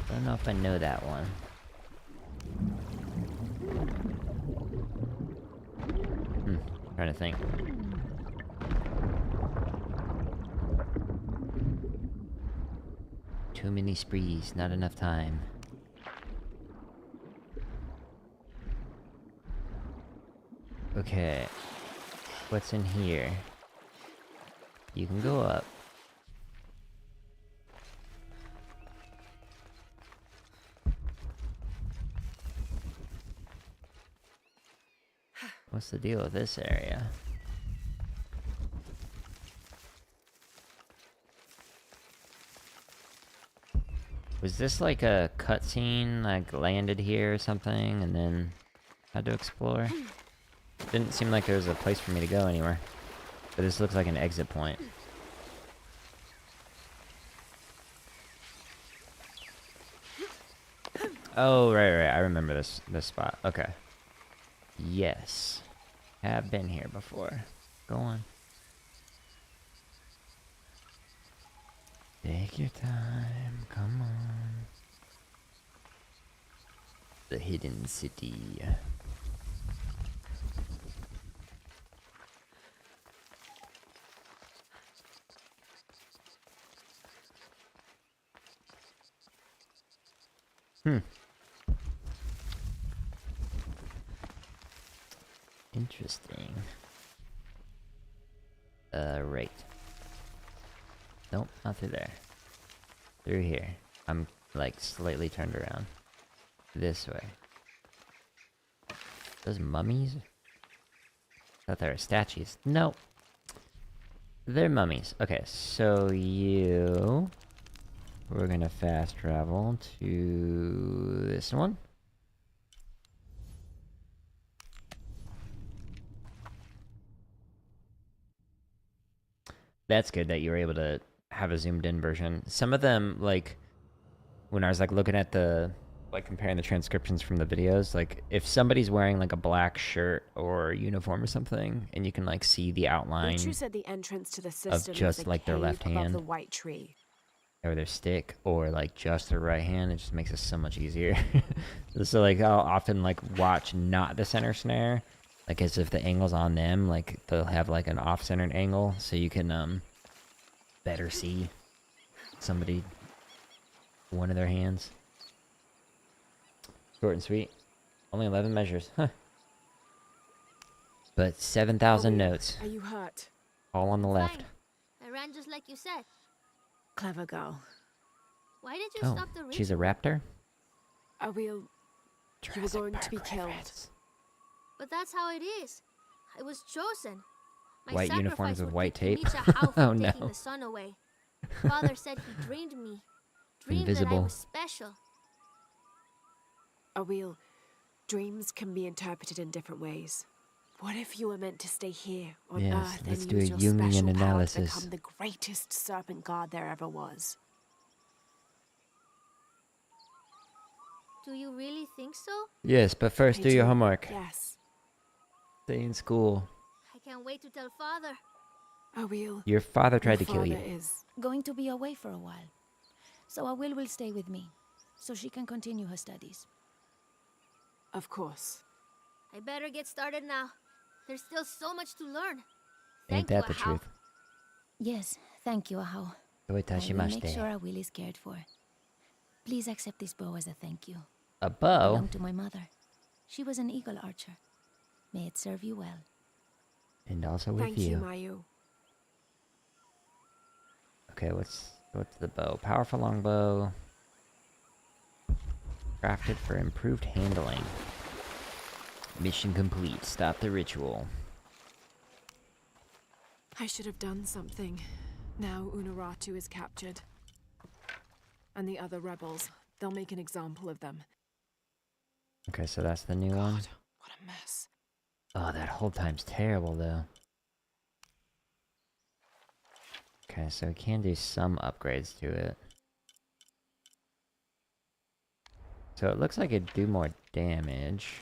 I don't know if I know that one. Trying to think. Too many sprees, not enough time. Okay. What's in here? You can go up. What's the deal with this area? Was this like a cutscene, like landed here or something, and then had to explore? Didn't seem like there was a place for me to go anywhere. But this looks like an exit point. Oh, right. I remember this spot. Okay. Yes. Have been here before. Go on. Take your time. Come on. The hidden city. Interesting. Right. Nope, not through there. Through here. I'm, like, slightly turned around. This way. Those mummies? Thought they were statues. Nope. They're mummies. Okay, so you... We're gonna fast travel to this one. That's good that you were able to have a zoomed in version. Some of them, like, when I was like looking at the, like comparing the transcriptions from the videos, like if somebody's wearing like a black shirt or uniform or something, and you can like see the outline said the entrance to the system of just was a like their cave left above hand the white tree. or their stick, or like just their right hand, it just makes it so much easier. So like I'll often like watch not the center snare, like as if the angle's on them, like they'll have like an off-centered angle so you can better see somebody, one of their hands. Short and sweet. Only 11 measures, huh? But 7,000 notes. Are you hurt? All on the left. Fine. I ran just like you said. Clever girl. Why did you Oh, stop the ritual? she's a raptor? You were going to be killed. But that's how it is. I was chosen. My White uniforms sacrifice with would white keep tape? Micha Hao from Oh, no. taking the sun away. Father said he dreamed me. Dreamed that I Invisible. was special. Awil, dreams can be interpreted in different ways. What if you were meant to stay here on Yes, Earth let's and do a use your Jungian special power analysis. to become the greatest serpent god there ever was? Do you really think so? Yes, but first I do your do, homework. Yes. Stay in school. I can't wait to tell Father. Awil, Your father your tried to kill you. father is... Going to be away for a while. So Awil will stay with me, so she can continue her studies. Of course. I better get started now. There's still so much to learn. Ain't Thank you, that the Ahau. truth? Yes, thank you, Ahau. I will make Doitashimashite. sure Awil is cared for. Please accept this bow as a thank you. A It bow? belonged to my mother. She was an eagle archer. May it serve you well. And also with Thank you, Mayu. Okay, what's the bow? Powerful longbow. Crafted for improved handling. Mission complete. Stop the ritual. I should have done something. Now Unuratu is captured. And the other rebels. They'll make an example of them. Okay, so that's the new one. God, what a mess. Oh, that hold time's terrible, though. Okay, so we can do some upgrades to it. So it looks like it'd do more damage.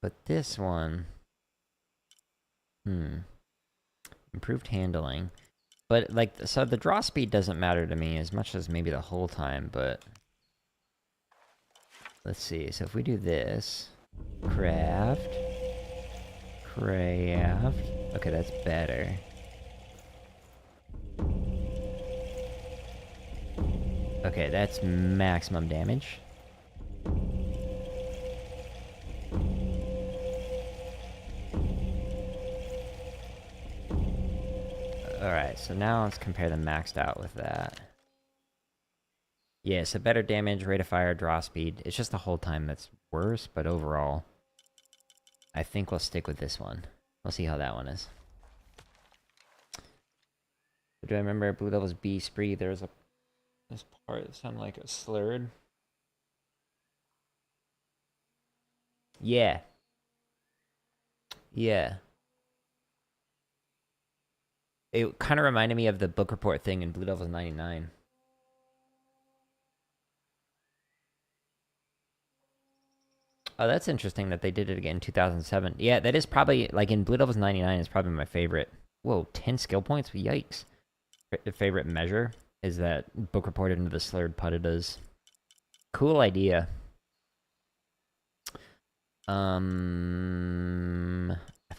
But this one... Improved handling. But, like, so the draw speed doesn't matter to me as much as maybe the whole time, but... Let's see, so if we do this... Craft... Craft... Okay, that's better. Okay, that's maximum damage. Alright, so now let's compare them maxed out with that. Yeah, so better damage, rate of fire, draw speed. It's just the whole time that's worse, but overall, I think we'll stick with this one. We'll see how that one is. Do I remember Blue Devil's B spree? There's this part that sounded like it slurred. Yeah. Yeah. It kind of reminded me of the book report thing in Blue Devil's 99. Oh, that's interesting that they did it again in 2007. Yeah, that is probably, like, in Blue Devil's 99 is probably my favorite. Whoa, 10 skill points? Yikes. Favorite measure is that book reported into the slurred putatas. Cool idea. I've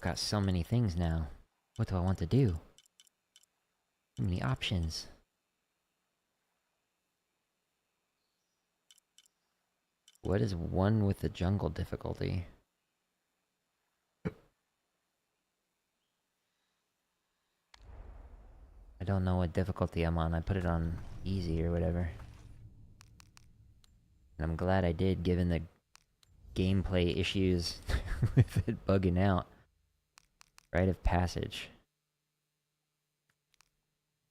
got so many things now. What do I want to do? So many options. What is one with the jungle difficulty? I don't know what difficulty I'm on. I put it on easy or whatever. And I'm glad I did, given the gameplay issues with it bugging out. Rite of passage.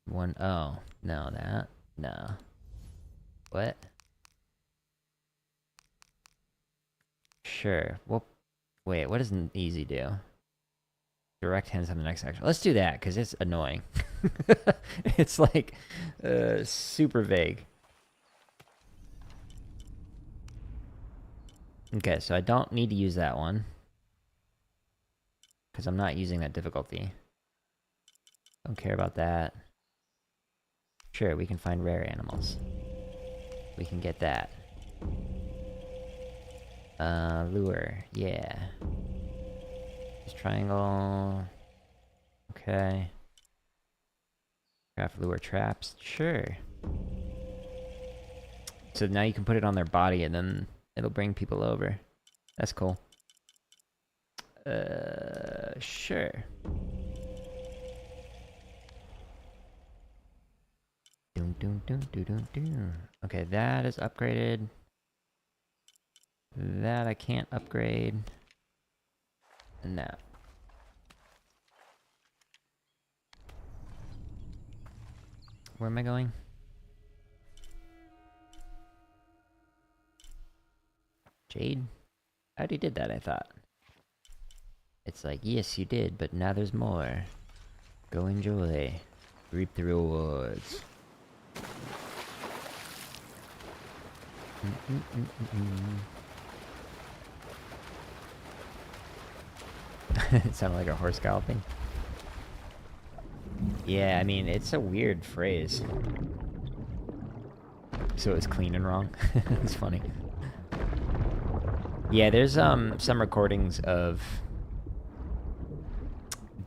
One, oh, no, that, no. What? Sure. Well, wait, what does an easy do? Direct hands on the next action. Let's do that, because it's annoying. It's like, super vague. Okay, so I don't need to use that one. Because I'm not using that difficulty. Don't care about that. Sure, we can find rare animals. We can get that. Lure, yeah. Just triangle. Okay. Craft lure traps, sure. So now you can put it on their body and then it'll bring people over. That's cool. Sure. Doom, doom, doom, doom, doom, doom. Okay, that is upgraded. That I can't upgrade. And that. Where am I going? Jade? I already did that, I thought. It's like, yes, you did, but now there's more. Go enjoy. Reap the rewards. It sounded like a horse galloping. Yeah, I mean, it's a weird phrase. So it's clean and wrong. It's funny. Yeah, there's some recordings of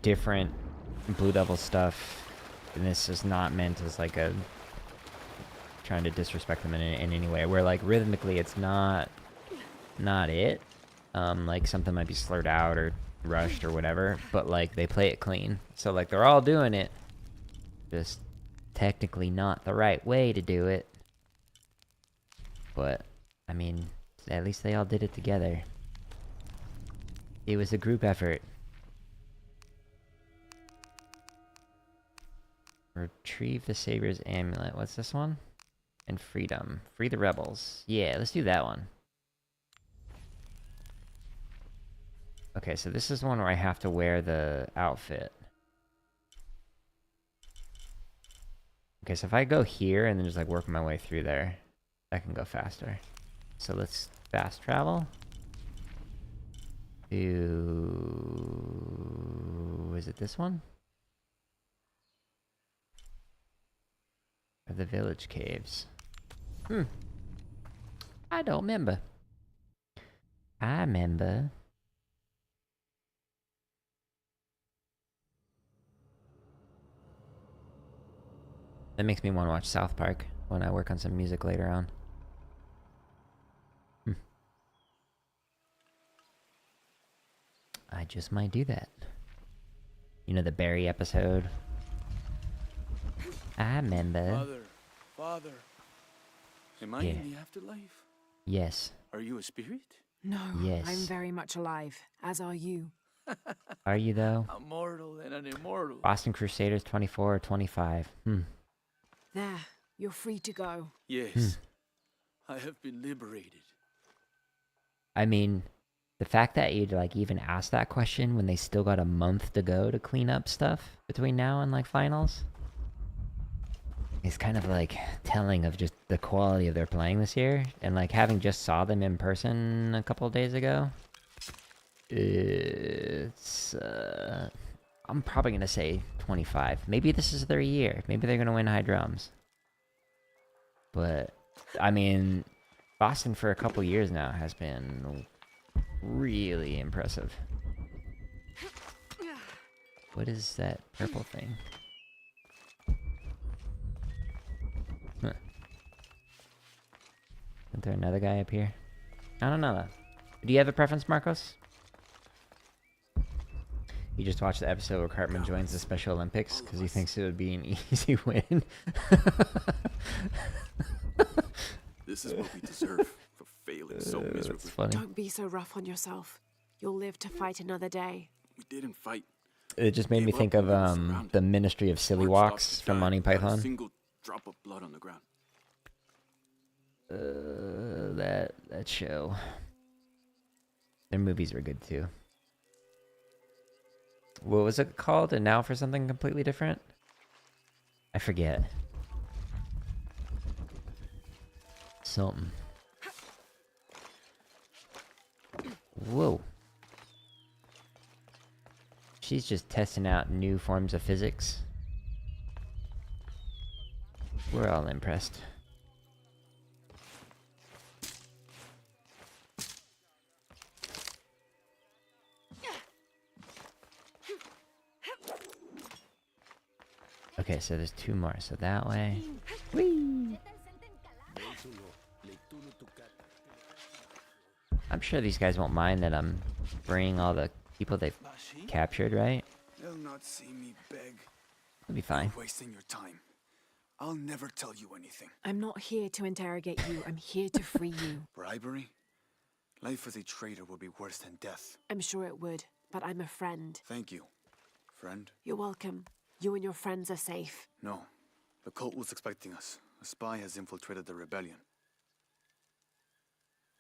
different Blue Devil stuff, and this is not meant as like a trying to disrespect them in any way. Where like rhythmically, it's not it. Like something might be slurred out or rushed or whatever, but like they play it clean. So like they're all doing it, just technically not the right way to do it. But I mean, at least they all did it together. It was a group effort. Retrieve the Savior's Amulet. What's this one? And freedom. Free the rebels. Yeah, let's do that one. Okay, so this is one where I have to wear the outfit. Okay, so if I go here and then just like work my way through there, I can go faster. So let's fast travel. To... is it this one? Or the village caves? I don't remember. I remember. That makes me want to watch South Park when I work on some music later on. I just might do that. You know the Barry episode I remember. Mother, father. Am I in the afterlife? Yes. Are you a spirit? No, Yes. I'm very much alive, as are you. Are you though? A mortal and an immortal. Boston Crusaders 24 or 25. There, you're free to go. Yes. I have been liberated. I mean, the fact that you'd like even ask that question when they still got a month to go to clean up stuff between now and like finals is kind of like telling of just the quality of their playing this year. And like having just saw them in person a couple of days ago, it's I'm probably gonna say 25. Maybe this is their year. Maybe they're gonna win high drums. But I mean, Boston for a couple years now has been really impressive. What is that purple thing? Huh. Isn't there another guy up here? I don't know though. Do you have a preference, Marcos? You just watched the episode where Cartman joins the Special Olympics because he thinks it would be an easy win. This is what we deserve for failing so miserably. That's funny. Don't be so rough on yourself. You'll live to fight another day. We didn't fight. It just made me think of the Ministry of Silly Walks from Monty Not a Python. single drop of blood on the ground. That show. Their movies were good too. What was it called? And now for something completely different? I forget. Something. Whoa. She's just testing out new forms of physics. We're all impressed. Okay, so there's two more. So that way. Whee! I'm sure these guys won't mind that I'm bringing all the people they've captured, right? They'll not see me beg. It'll be fine. You're wasting your time. I'll never tell you anything. I'm not here to interrogate you. I'm here to free you. Bribery? Life as a traitor would be worse than death. I'm sure it would, but I'm a friend. Thank you, friend. You're welcome. You and your friends are safe. No. The cult was expecting us. A spy has infiltrated the rebellion.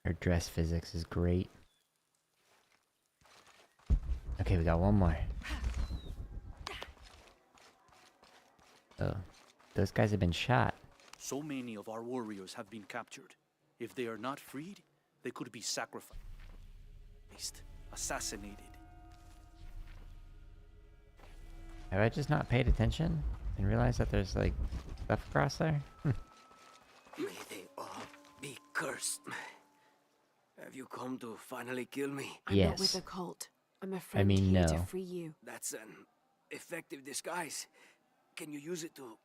Her dress physics is great. Okay, we got one more. Oh, those guys have been shot. So many of our warriors have been captured. If they are not freed, they could be sacrificed, assassinated. Have I just not paid attention and realized that there's like stuff across there? May they all be cursed. Have you come to finally kill me? I'm not with the cult. I'm a friend mean, here no. to free you. That's an effective disguise. Can you use it to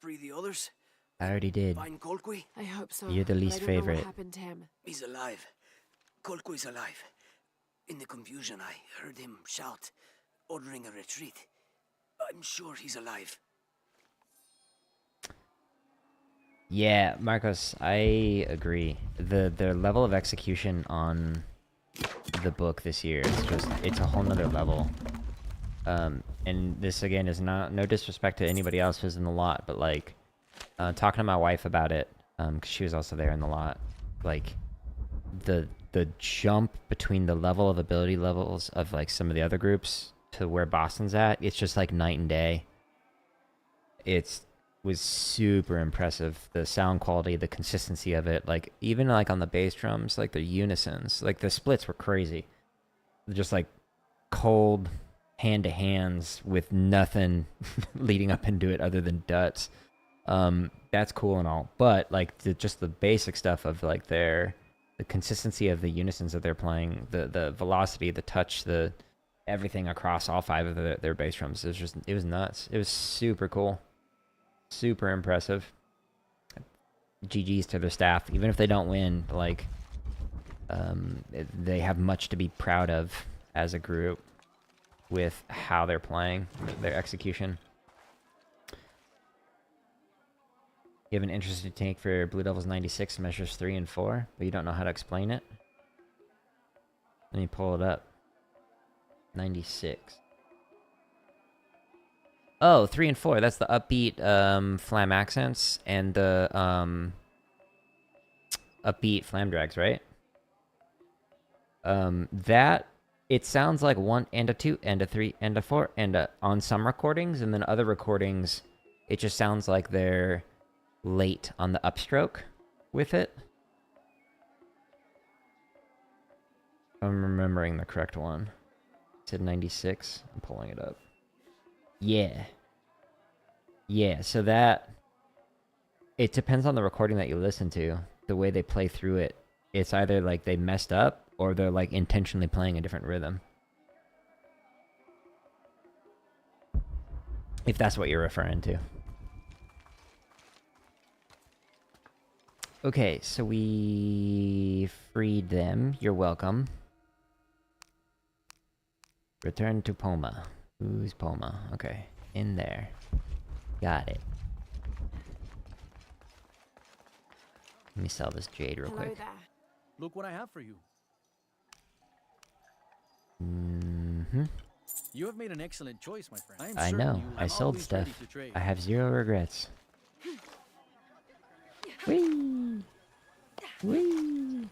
free the others? I already did. Find Colqui? I hope so. You're the but least I don't know favorite. what happened to him. He's alive. Colqui's alive. In the confusion, I heard him shout, ordering a retreat. I'm sure he's alive. Yeah, Marcos, I agree. The level of execution on the book this year is it's a whole nother level. And this again is no disrespect to anybody else who's in the lot, but like talking to my wife about it, because she was also there in the lot, like the jump between the level of ability levels of like some of the other groups to where Boston's at, it's just like night and day. Was super impressive. The sound quality, the consistency of it, like even like on the bass drums, like the unisons, like the splits were crazy. Just like cold hand to hands with nothing leading up into it other than duts. That's cool and all, but like just the basic stuff of like the consistency of the unisons that they're playing, the velocity, the touch, the everything across all five of their bass drums, it was nuts. It was super cool. Super impressive. GG's to their staff. Even if they don't win, like, they have much to be proud of as a group with how they're playing, their execution. You have an interesting take for Blue Devils 96 measures 3 and 4, but you don't know how to explain it? Let me pull it up. 96. Oh, 3 and 4. That's the upbeat flam accents and the upbeat flam drags, right? That it sounds like 1 and a 2 and a 3 and a 4 and a, on some recordings, and then other recordings it just sounds like they're late on the upstroke with it. I'm remembering the correct one. It said 96. I'm pulling it up. Yeah. Yeah, so that... It depends on the recording that you listen to. The way they play through it. It's either like they messed up, or they're like intentionally playing a different rhythm. If that's what you're referring to. Okay, so we freed them. You're welcome. Return to Poma. Who's Poma? Okay, in there. Got it. Let me sell this jade real quick. There. Look what I have for you. Mm-hmm. You have made an excellent choice, my friend. I know. I sold stuff. I have 0 regrets. Whee! Whee!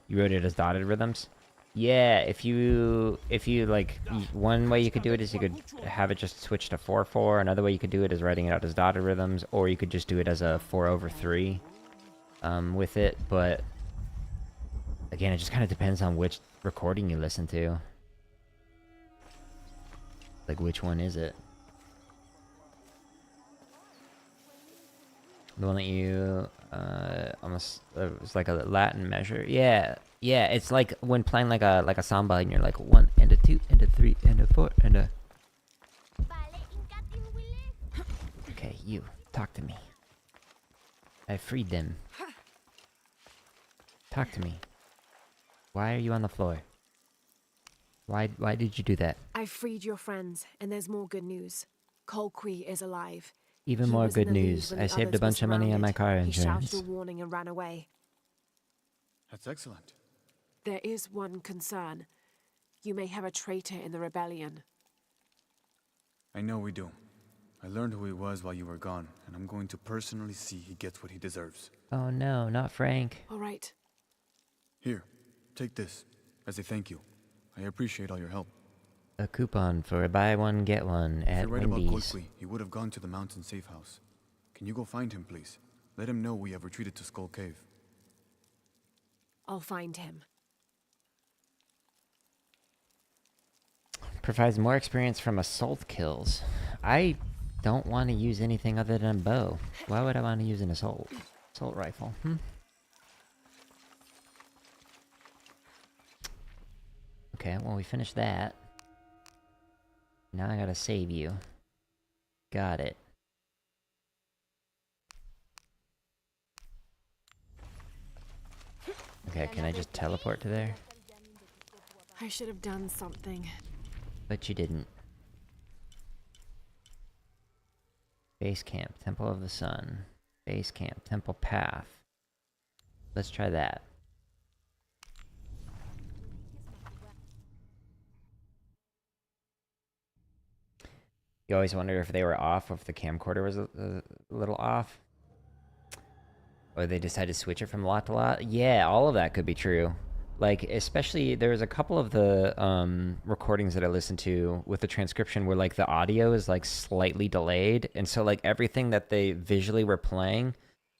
You wrote it as dotted rhythms? Yeah, if you like, one way you could do it is you could have it just switch to 4/4. Another way you could do it is writing it out as dotted rhythms, or you could just do it as a 4/3 with it. But again, it just kind of depends on which recording you listen to. Like, which one is it? The one that you almost it's like a Latin measure. Yeah, yeah. It's like when playing like a samba, and you're like 1 and a 2 and a 3 and a 4 and a. Okay, you talk to me. I freed them. Talk to me. Why are you on the floor? Why did you do that? I freed your friends, and there's more good news. Colqui is alive. Even He more was in good the lead news. when I the saved a others were bunch of money on my surrounded. car He shouted insurance. a warning and ran away. That's excellent. There is one concern. You may have a traitor in the rebellion. I know we do. I learned who he was while you were gone, and I'm going to personally see he gets what he deserves. Oh no, not Frank. All right. Here, take this, as a thank you. I appreciate all your help. A coupon for buy one, get one If at you're right about Wendy's. Colqui, he would have gone to the mountain safe house. Can you go find him, please? Let him know we have retreated to Skull Cave. I'll find him. Provides more experience from assault kills. I don't want to use anything other than a bow. Why would I want to use an assault rifle? Okay, well, we finished that. Now I gotta save you. Got it. Okay, can I just teleport to there? I should have done something. But you didn't. Base camp, Temple of the Sun. Base camp, Temple Path. Let's try that. You always wonder if they were off, or if the camcorder was a little off. Or they decided to switch it from lot to lot. Yeah, all of that could be true. Like, especially, there was a couple of the recordings that I listened to with the transcription where, like, the audio is, like, slightly delayed. And so, like, everything that they visually were playing,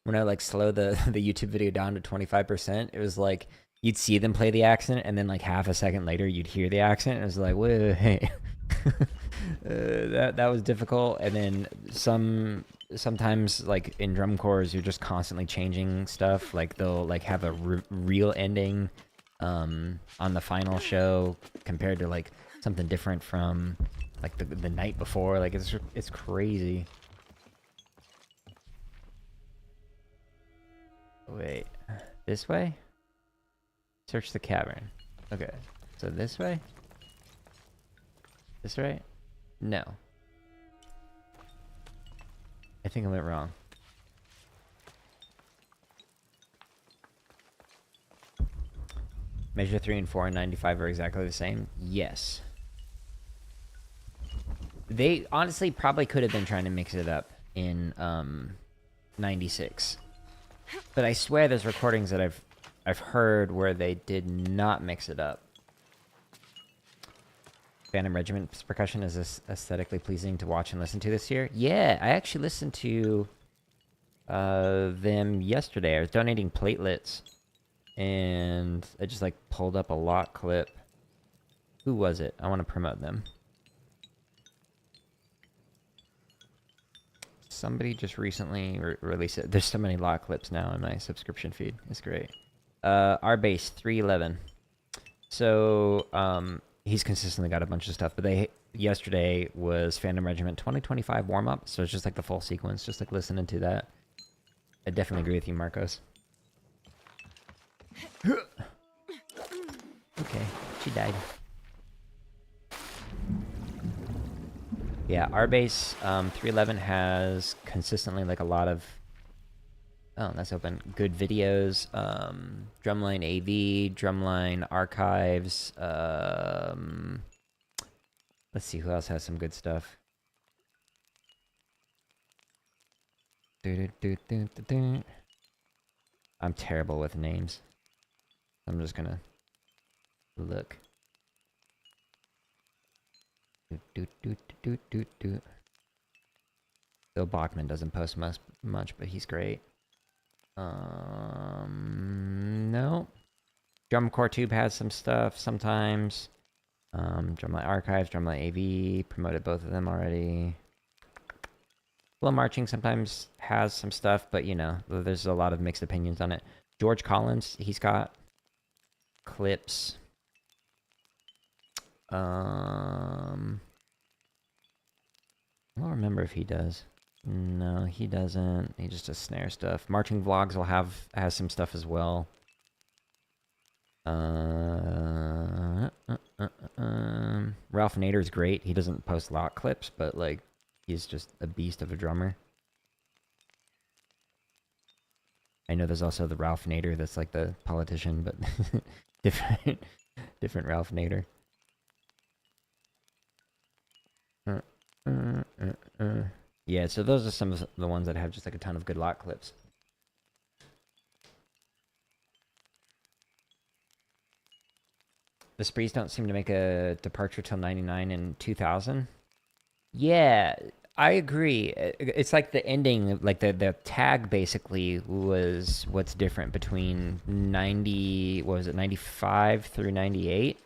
when I, like, slowed the YouTube video down to 25%, it was like, you'd see them play the accent, and then, like, half a second later, you'd hear the accent, and it was like, wait, hey. That was difficult. And then sometimes, like, in drum corps, you're just constantly changing stuff. Like, they'll, like, have a real ending on the final show compared to, like, something different from, like, the night before. Like, it's crazy. Wait, this way? Search the cavern. Okay, so this way? This right? No. I think I went wrong. Measure 3 and 4 and 95 are exactly the same? Yes. They honestly probably could have been trying to mix it up in 96. But I swear there's recordings that I've heard where they did not mix it up. Phantom Regiment's percussion is aesthetically pleasing to watch and listen to this year. Yeah, I actually listened to them yesterday. I was donating platelets, and I just like pulled up a lot clip. Who was it? I want to promote them. Somebody just recently released it. There's so many lot clips now in my subscription feed. It's great. Our base 311. So he's consistently got a bunch of stuff, but yesterday was Phantom Regiment 2025 warm up, so it's just like the full sequence, just like listening to that. I definitely agree with you, Marcos. Okay, she died. Yeah, our base 311 has consistently like a lot of that's open. Good videos, Drumline AV, Drumline Archives. Let's see who else has some good stuff. I'm terrible with names. I'm just gonna look. Bill Bachman doesn't post much, but he's great. No. Drum Core Tube has some stuff sometimes. Drumline Archives, Drumline AV, promoted both of them already. Flow Marching sometimes has some stuff, but you know, there's a lot of mixed opinions on it. George Collins, he's got clips. I don't remember if he does. No, he doesn't. He just does snare stuff. Marching Vlogs has some stuff as well. Ralph Nader's great. He doesn't post lot clips, but like he's just a beast of a drummer. I know there's also the Ralph Nader that's like the politician, but different Ralph Nader. Yeah, so those are some of the ones that have just like a ton of good lot clips. The Sprees don't seem to make a departure till 99 and 2000. Yeah, I agree. It's like the ending, like the tag basically was what's different between 95 through 98.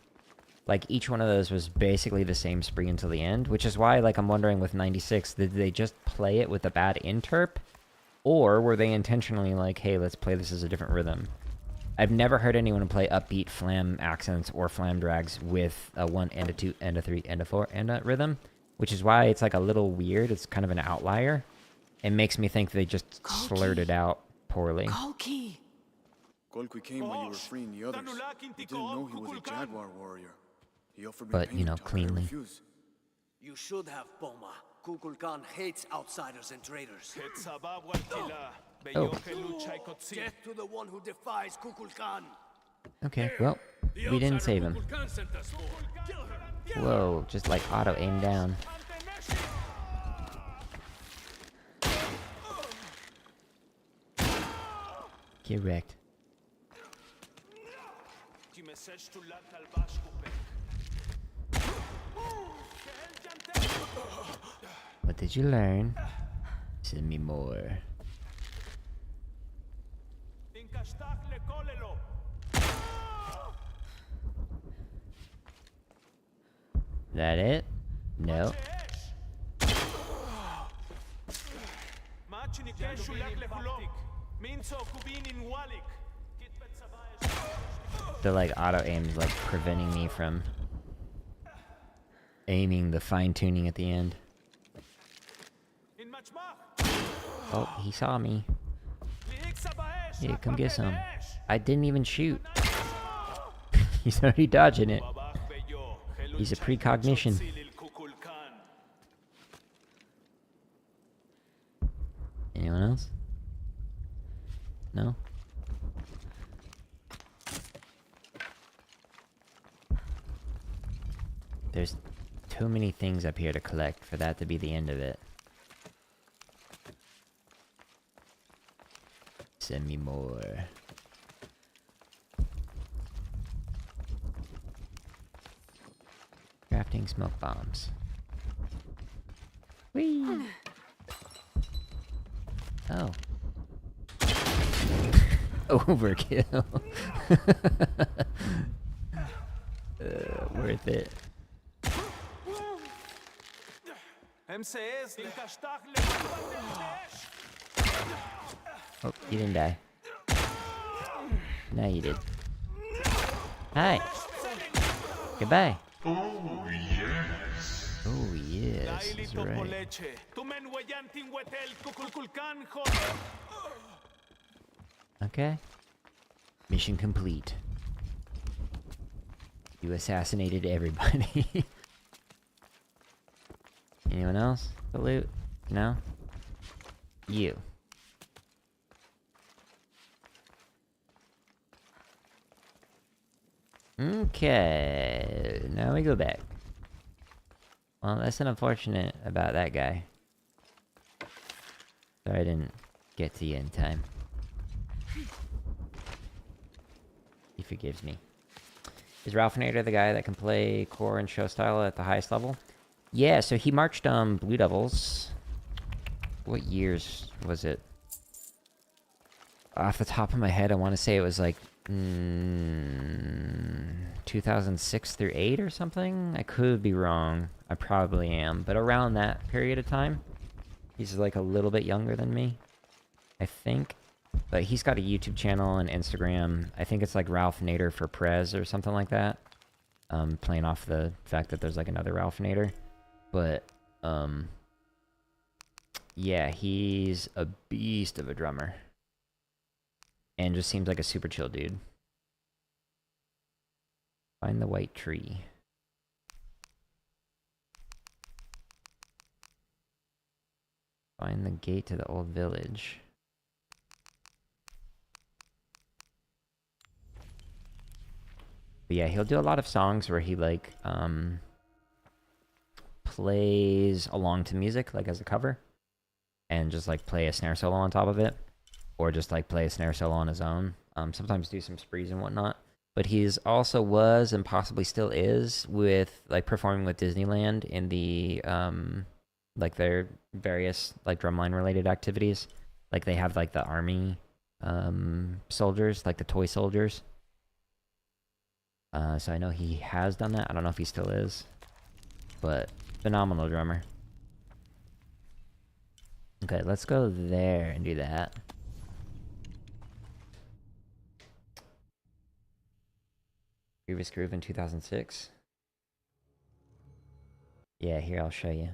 Like, each one of those was basically the same spree until the end, which is why, like, I'm wondering with 96, did they just play it with a bad interp? Or were they intentionally like, hey, let's play this as a different rhythm? I've never heard anyone play upbeat flam accents or flam drags with a 1 and a 2 and a 3 and a 4 and a rhythm, which is why it's, like, a little weird. It's kind of an outlier. It makes me think they just slurred it out poorly. Kolki came while you were freeing the others. We didn't know he was a jaguar warrior. But, you know, cleanly. You should have, Poma. Kukulkan hates outsiders and traitors. Oh. Death to the one who defies Kukulkan. Okay, well, we didn't save him. Whoa, just like auto aim down. Get wrecked. What did you learn? Send me more. That it? No. The like auto aim's like preventing me from aiming the fine tuning at the end. Oh, he saw me. Yeah, come get some. I didn't even shoot. He's already dodging it. He's a precognition. No? There's too many things up here to collect for that to be the end of it. Send me more. Crafting smoke bombs. Whee! Oh. Overkill. Worth it. Oh, you didn't die. No, you did. Hi. Goodbye. Oh, yes. Oh, yes. That's right. Okay. Mission complete. You assassinated everybody. Anyone else to loot? No? You. Okay. Now we go back. Well, that's unfortunate about that guy. Sorry I didn't get to you in time. He forgives me. Is Ralph Nader the guy that can play core and show style at the highest level? Yeah, so he marched Blue Devils. What years was it? Off the top of my head, I want to say it was like 2006 through 8 or something. I could be wrong. I probably am, but around that period of time. He's like a little bit younger than me, I think. But he's got a YouTube channel and Instagram. I think it's like Ralph Nader for Prez or something like that. Playing off the fact that there's like another Ralph Nader. But, yeah, he's a beast of a drummer. And just seems like a super chill dude. Find the white tree. Find the gate to the old village. But yeah, he'll do a lot of songs where he like plays along to music, like as a cover, and just like play a snare solo on top of it, or just like play a snare solo on his own. Sometimes do some sprees and whatnot. But he's also was and possibly still is with like performing with Disneyland in the like their various like drumline related activities. Like they have like the army soldiers, like the toy soldiers. So I know he has done that. I don't know if he still is. But phenomenal drummer. Okay, let's go there and do that. Grievous Groove in 2006. Yeah, here I'll show you.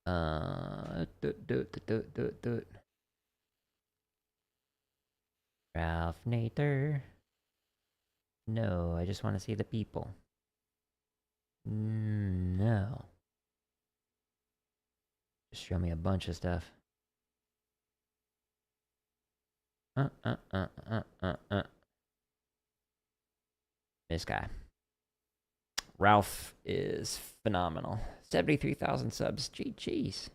Do it. Ralph Nader. No, I just want to see the people. No. Just show me a bunch of stuff. This guy. Ralph is phenomenal. 73,000 subs. GG's.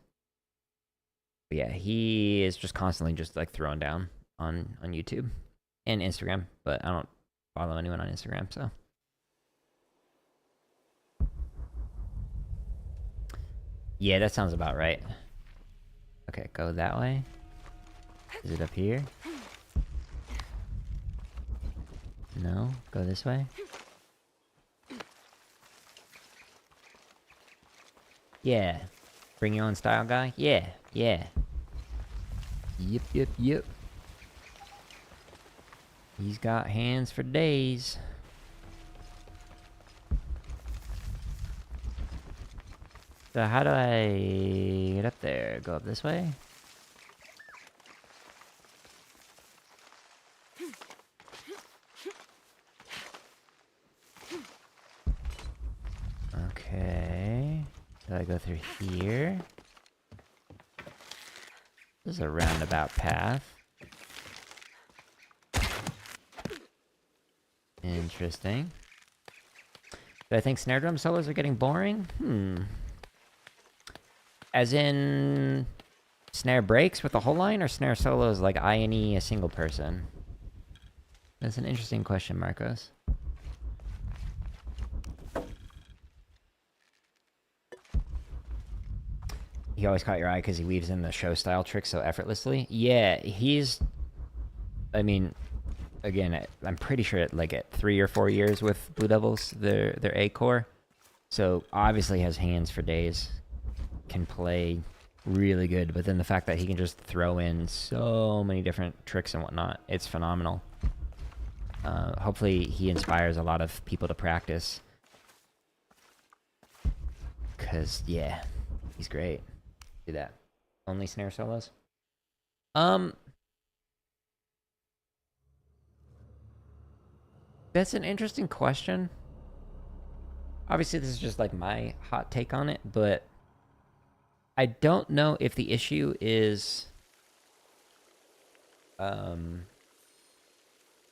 But yeah, he is just constantly just like throwing down on YouTube and Instagram, but I don't follow anyone on Instagram, so. Yeah, that sounds about right. Okay, go that way. Is it up here? No, go this way. Yeah. Bring your own style guy? Yeah, yeah. Yep. He's got hands for days. So how do I get up there? Go up this way? Okay. Do I go through here? This is a roundabout path. Interesting. Do I think snare drum solos are getting boring? As in snare breaks with the whole line, or snare solos like I&E a single person? That's an interesting question, Marcos. He always caught your eye because he weaves in the show style tricks so effortlessly. Yeah, he's... I mean, again, I'm pretty sure at 3 or 4 years with Blue Devils, their A core. So obviously has hands for days. Can play really good, but then the fact that he can just throw in so many different tricks and whatnot, it's phenomenal. Hopefully he inspires a lot of people to practice. Cause yeah, he's great. Do that. Only snare solos? That's an interesting question. Obviously this is just like my hot take on it, but I don't know if the issue is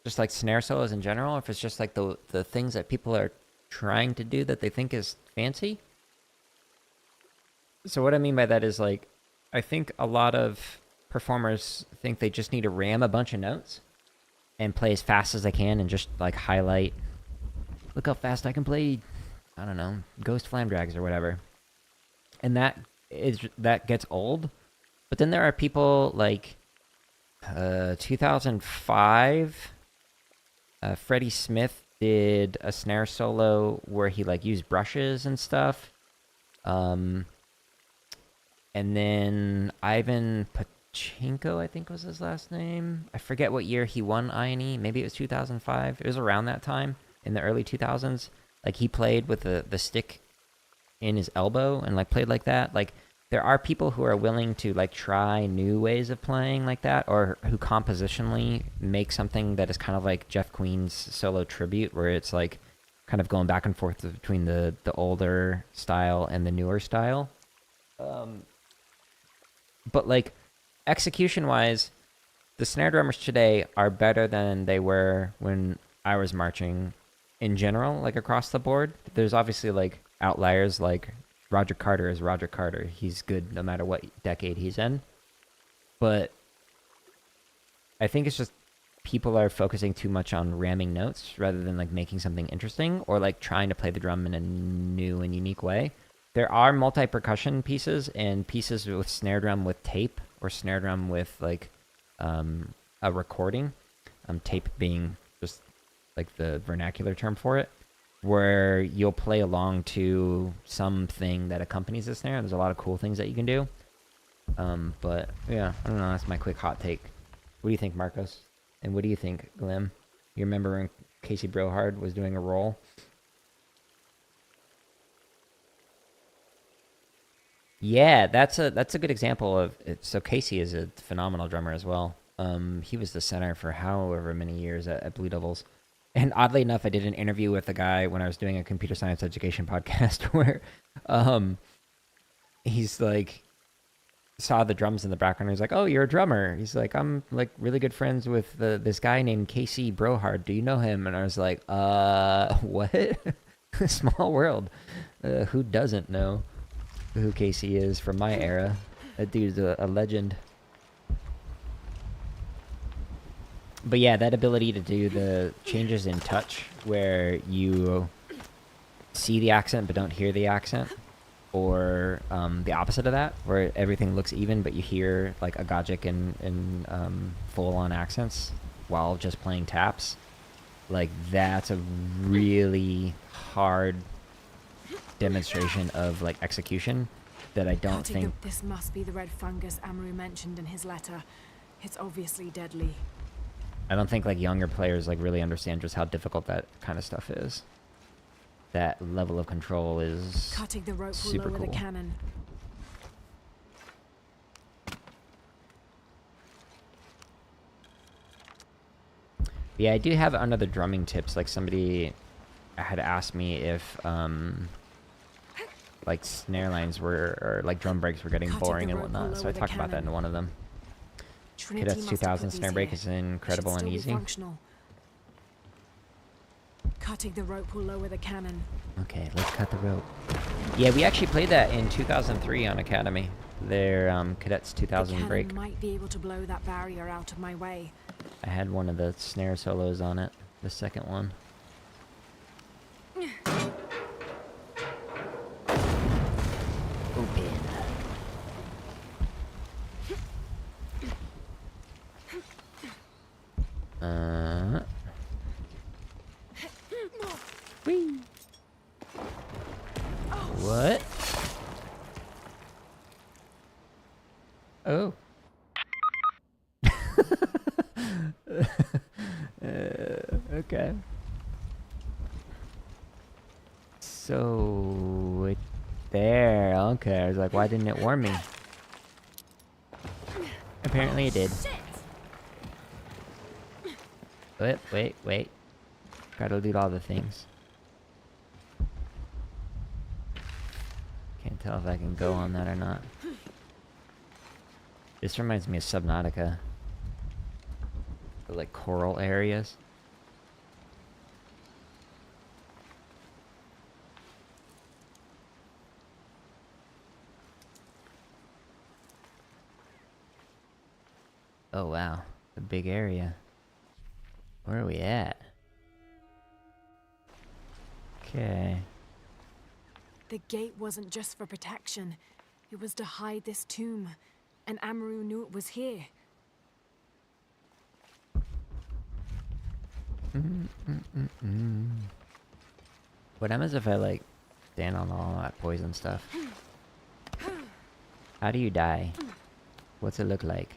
just like snare solos in general, or if it's just like the things that people are trying to do that they think is fancy. So what I mean by that is, like, I think a lot of performers think they just need to ram a bunch of notes and play as fast as they can and just like highlight, look how fast I can play, I don't know, Ghost Flam Drags or whatever. And that gets old. But then there are people like 2005, Freddie Smith did a snare solo where he like used brushes and stuff. And then Ivan Pachinko, I think was his last name. I forget what year he won I&E. Maybe it was 2005. It was around that time in the early 2000s. Like he played with the stick in his elbow and like played like that. Like there are people who are willing to like try new ways of playing like that, or who compositionally make something that is kind of like Jeff Queen's solo tribute, where it's like kind of going back and forth between the older style and the newer style. But like execution wise, the snare drummers today are better than they were when I was marching in general, like across the board. There's obviously like outliers, like Roger Carter is Roger Carter. He's good no matter what decade he's in. But I think it's just people are focusing too much on ramming notes rather than like making something interesting or like trying to play the drum in a new and unique way. There are multi-percussion pieces and pieces with snare drum with tape, or snare drum with like a recording. Tape being just like the vernacular term for it, where you'll play along to something that accompanies the snare. There's a lot of cool things that you can do. But yeah, I don't know. That's my quick hot take. What do you think, Marcos? And what do you think, Glim? You remember when Casey Brohard was doing a roll? Yeah, that's a good example of it. So Casey is a phenomenal drummer as well. He was the center for however many years at Blue Devils. And oddly enough, I did an interview with a guy when I was doing a computer science education podcast where he's like, saw the drums in the background. He's like, "Oh, you're a drummer." He's like, "I'm like really good friends with this guy named Casey Brohard. Do you know him?" And I was like, what? Small world. Who doesn't know who Casey is from my era? That dude's a legend. But yeah, that ability to do the changes in touch where you see the accent but don't hear the accent, or the opposite of that, where everything looks even but you hear like Agagic and full-on accents while just playing taps. Like that's a really hard demonstration of like execution that I don't think... This must be the red fungus Amaru mentioned in his letter. It's obviously deadly. I don't think like younger players like really understand just how difficult that kind of stuff is. That level of control is cutting the rope super will lower cool. the cannon. Yeah, I do have under the drumming tips, like somebody had asked me if like snare lines were, or like drum breaks were getting boring and whatnot, so I talked about that in one of them. Trinity Cadets must have put 2000 these snare break here. is incredible Should and still be easy. functional. Cutting the rope will lower the cannon. Okay, let's cut the rope. Yeah, we actually played that in 2003 on Academy. Their Cadets The 2000 cannon break. might be able to blow that barrier out of my way. I had one of the snare solos on it, the second one. Open. Whee. What? Oh. Okay. So it there. Okay, I was like, why didn't it warn me? Apparently it did. Wait. Gotta loot all the things. Can't tell if I can go on that or not. This reminds me of Subnautica. The, like, coral areas. Oh wow, a big area. Where are we at? Okay. The gate wasn't just for protection. It was to hide this tomb. And Amaru knew it was here. What happens if I, like, stand on all that poison stuff? How do you die? What's it look like?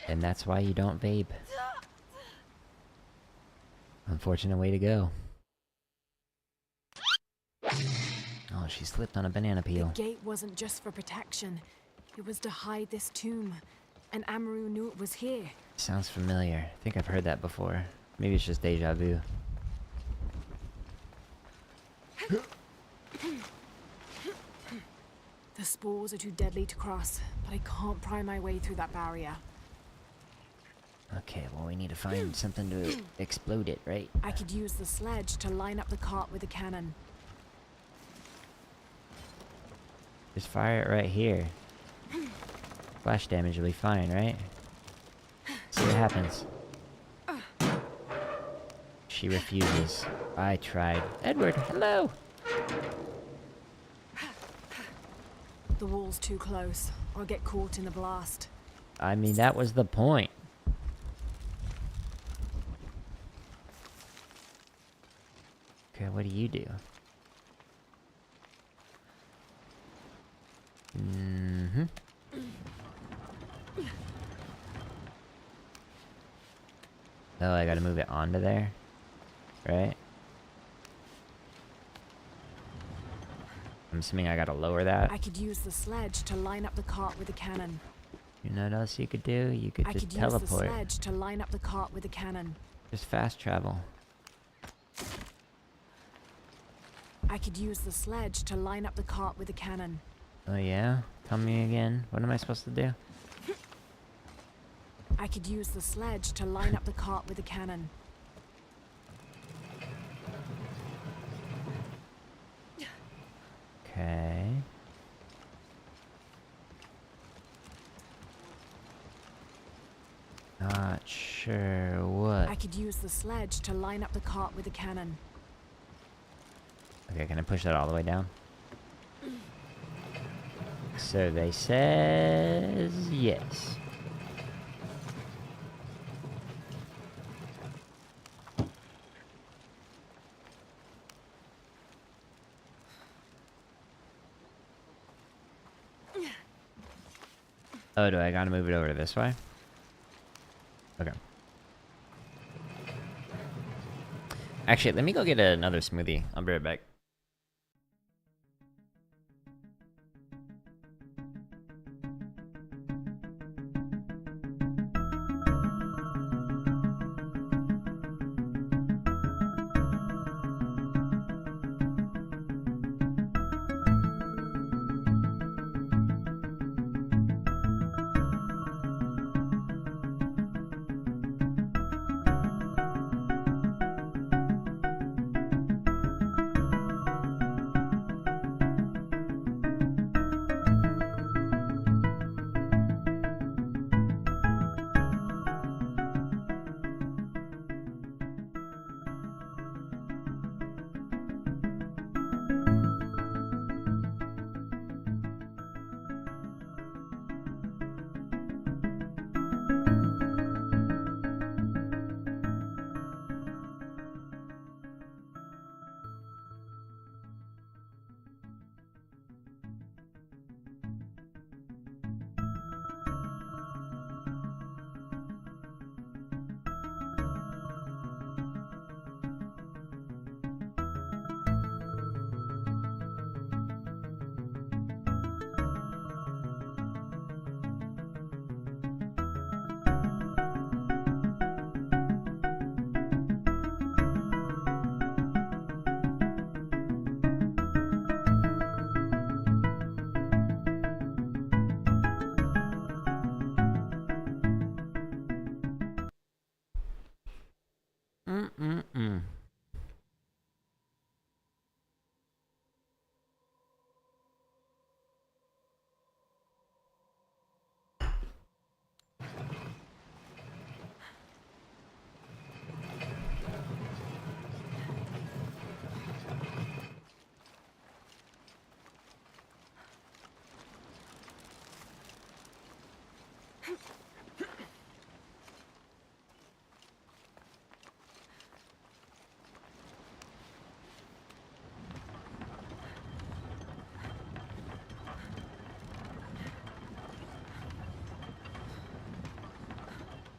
And that's why you don't vape. Unfortunate way to go. Oh, she slipped on a banana peel. The gate wasn't just for protection. It was to hide this tomb. And Amaru knew it was here. Sounds familiar. I think I've heard that before. Maybe it's just deja vu. The spores are too deadly to cross, but I can't pry my way through that barrier. Okay, well we need to find something to explode it, right? I could use the sledge to line up the cart with the cannon. Just fire it right here. Flash damage will be fine, right? See what happens. She refuses. I tried. Edward, hello! The wall's too close. I'll get caught in the blast. I mean, that was the point. Okay, what do you do? Mm-hmm. Oh, I gotta move it onto there? Right? I'm assuming I gotta lower that. I could use the sledge to line up the cart with the cannon. You know what else you could do? You could I just could teleport. use the sledge to line up the cart with the cannon. Just fast travel. I could use the sledge to line up the cart with the cannon. Oh yeah? Tell me again. What am I supposed to do? I could use the sledge to line up the cart with the cannon. Okay. Not sure what. I could use the sledge to line up the cart with the cannon. Okay, can I push that all the way down? Survey says yes. Oh, do I gotta move it over to this way? Okay. Actually, let me go get another smoothie. I'll be right back.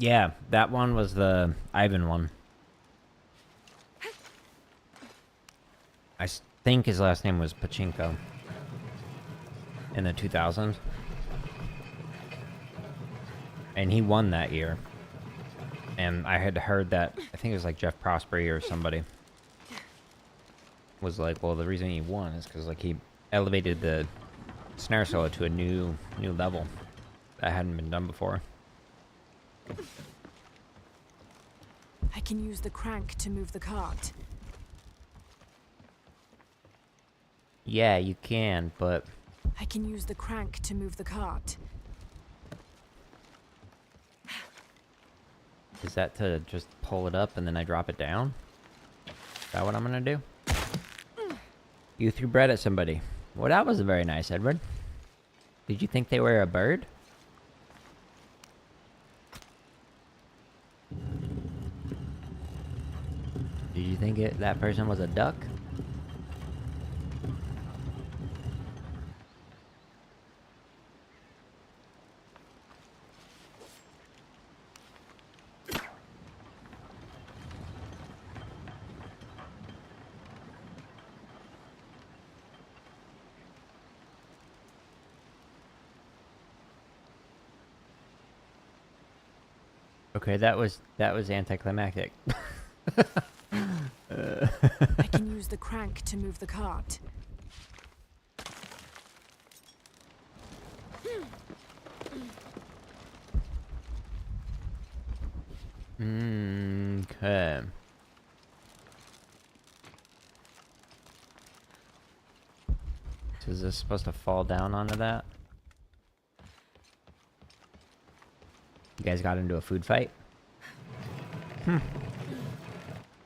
Yeah, that one was the Ivan one. I think his last name was Pachinko. In the 2000s. And he won that year. And I had heard that, I think it was like Jeff Prosperi or somebody was like, well, the reason he won is because like he elevated the snare solo to a new level that hadn't been done before. I can use the crank to move the cart. Yeah, you can, but I can use the crank to move the cart. is that to just pull it up and then I drop it down? Is that what I'm gonna do? You threw bread at somebody. Well, that was very nice, Edward. Did you think they were a bird? Did you think that person was a duck? Okay, that was anticlimactic. I can use the crank to move the cart. Okay. So is this supposed to fall down onto that? You guys got into a food fight?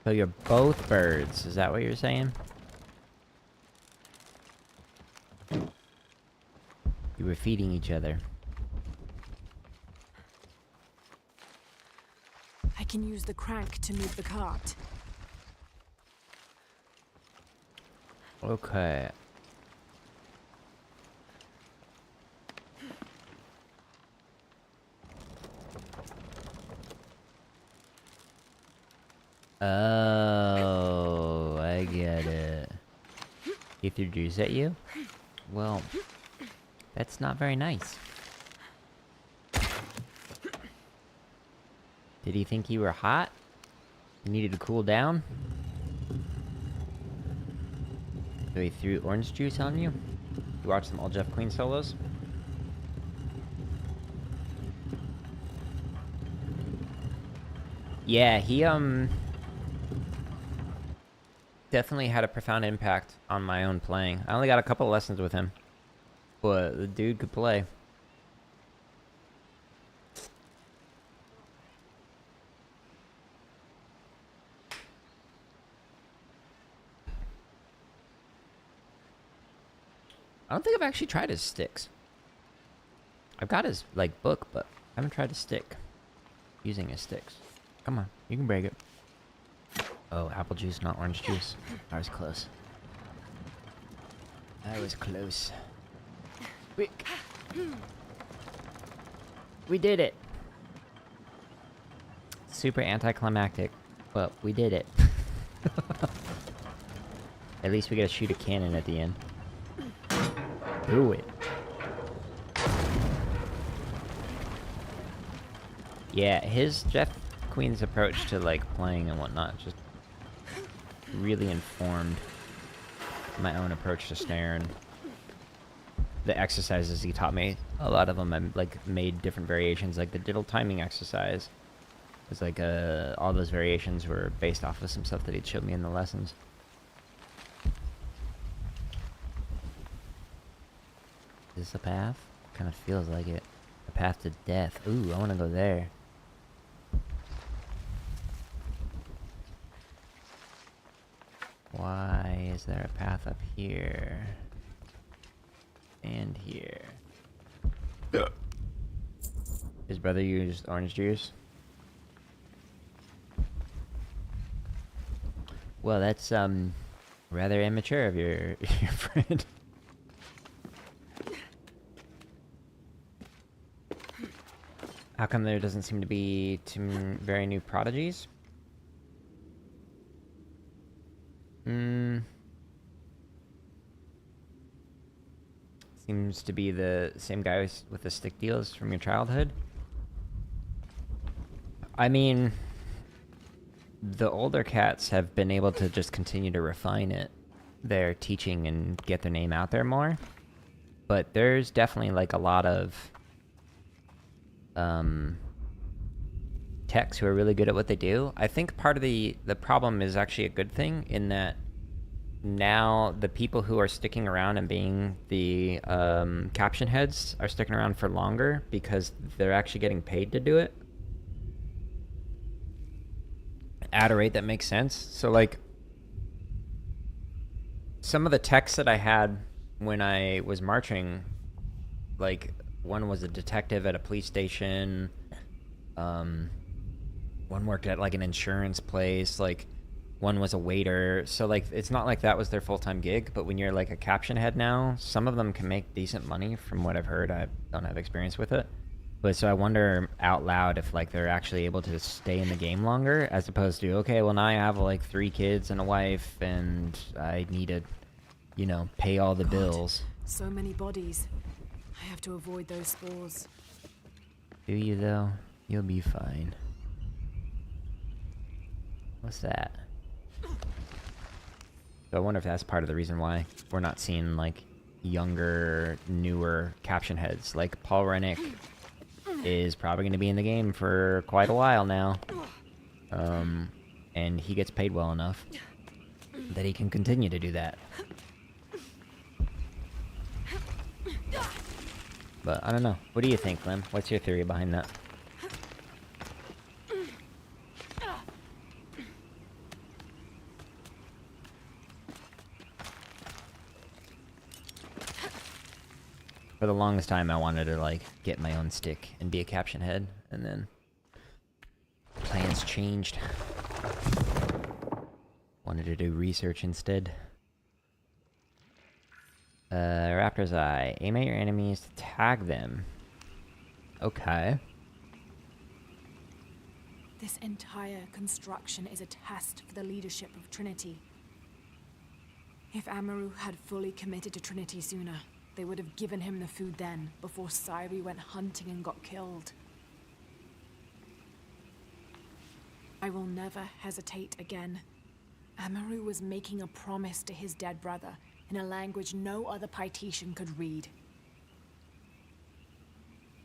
So you're both birds, is that what you're saying? You were feeding each other. I can use the crank to move the cart. Okay. Oh, I get it. He threw juice at you? Well, that's not very nice. Did he think you were hot? You needed to cool down? So he threw orange juice on you? You watched some all Jeff Queen solos? Yeah, he definitely had a profound impact on my own playing. I only got a couple lessons with him, but the dude could play. I don't think I've actually tried his sticks. I've got his like book, but I haven't tried his stick. Using his sticks. Come on, you can break it. Oh, apple juice, not orange juice. I was close. I was close. Quick. We did it. Super anticlimactic, but we did it. At least we gotta shoot a cannon at the end. Do it. Yeah, his Jeff Queen's approach to like playing and whatnot just really informed my own approach to snare, and the exercises he taught me. A lot of them I like made different variations, like the diddle timing exercise. It's like all those variations were based off of some stuff that he'd showed me in the lessons. Is this a path? Kind of feels like it. A path to death. Ooh, I want to go there. Why is there a path up here? And here. His brother used orange juice? Well, that's, rather immature of your friend. How come there doesn't seem to be too very new prodigies? Seems to be the same guys with the stick deals from your childhood. I mean, the older cats have been able to just continue to refine it. They're teaching and get their name out there more. But there's definitely like a lot of techs who are really good at what they do. I think part of the problem is actually a good thing in that now the people who are sticking around and being the caption heads are sticking around for longer because they're actually getting paid to do it at a rate that makes sense. So like some of the techs that I had when I was marching, like one was a detective at a police station, one worked at like an insurance place, like one was a waiter. So like it's not like that was their full-time gig, but when you're like a caption head now, some of them can make decent money from what I've heard. I don't have experience with it. But so I wonder out loud if like they're actually able to stay in the game longer as opposed to, okay, well now I have like 3 kids and a wife and I need to, you know, pay all the bills. So many bodies. I have to avoid those spores. Do you though? You'll be fine. What's that? So I wonder if that's part of the reason why we're not seeing like younger, newer caption heads. Like Paul Rennick is probably going to be in the game for quite a while now. And he gets paid well enough that he can continue to do that. But I don't know. What do you think, Lim? What's your theory behind that? For the longest time, I wanted to, like, get my own stick and be a caption head, and then plans changed. Wanted to do research instead. Raptor's Eye. Aim at your enemies to tag them. Okay. This entire construction is a test for the leadership of Trinity. If Amaru had fully committed to Trinity sooner, they would have given him the food then, before Sairi went hunting and got killed. I will never hesitate again. Amaru was making a promise to his dead brother in a language no other Paititian could read.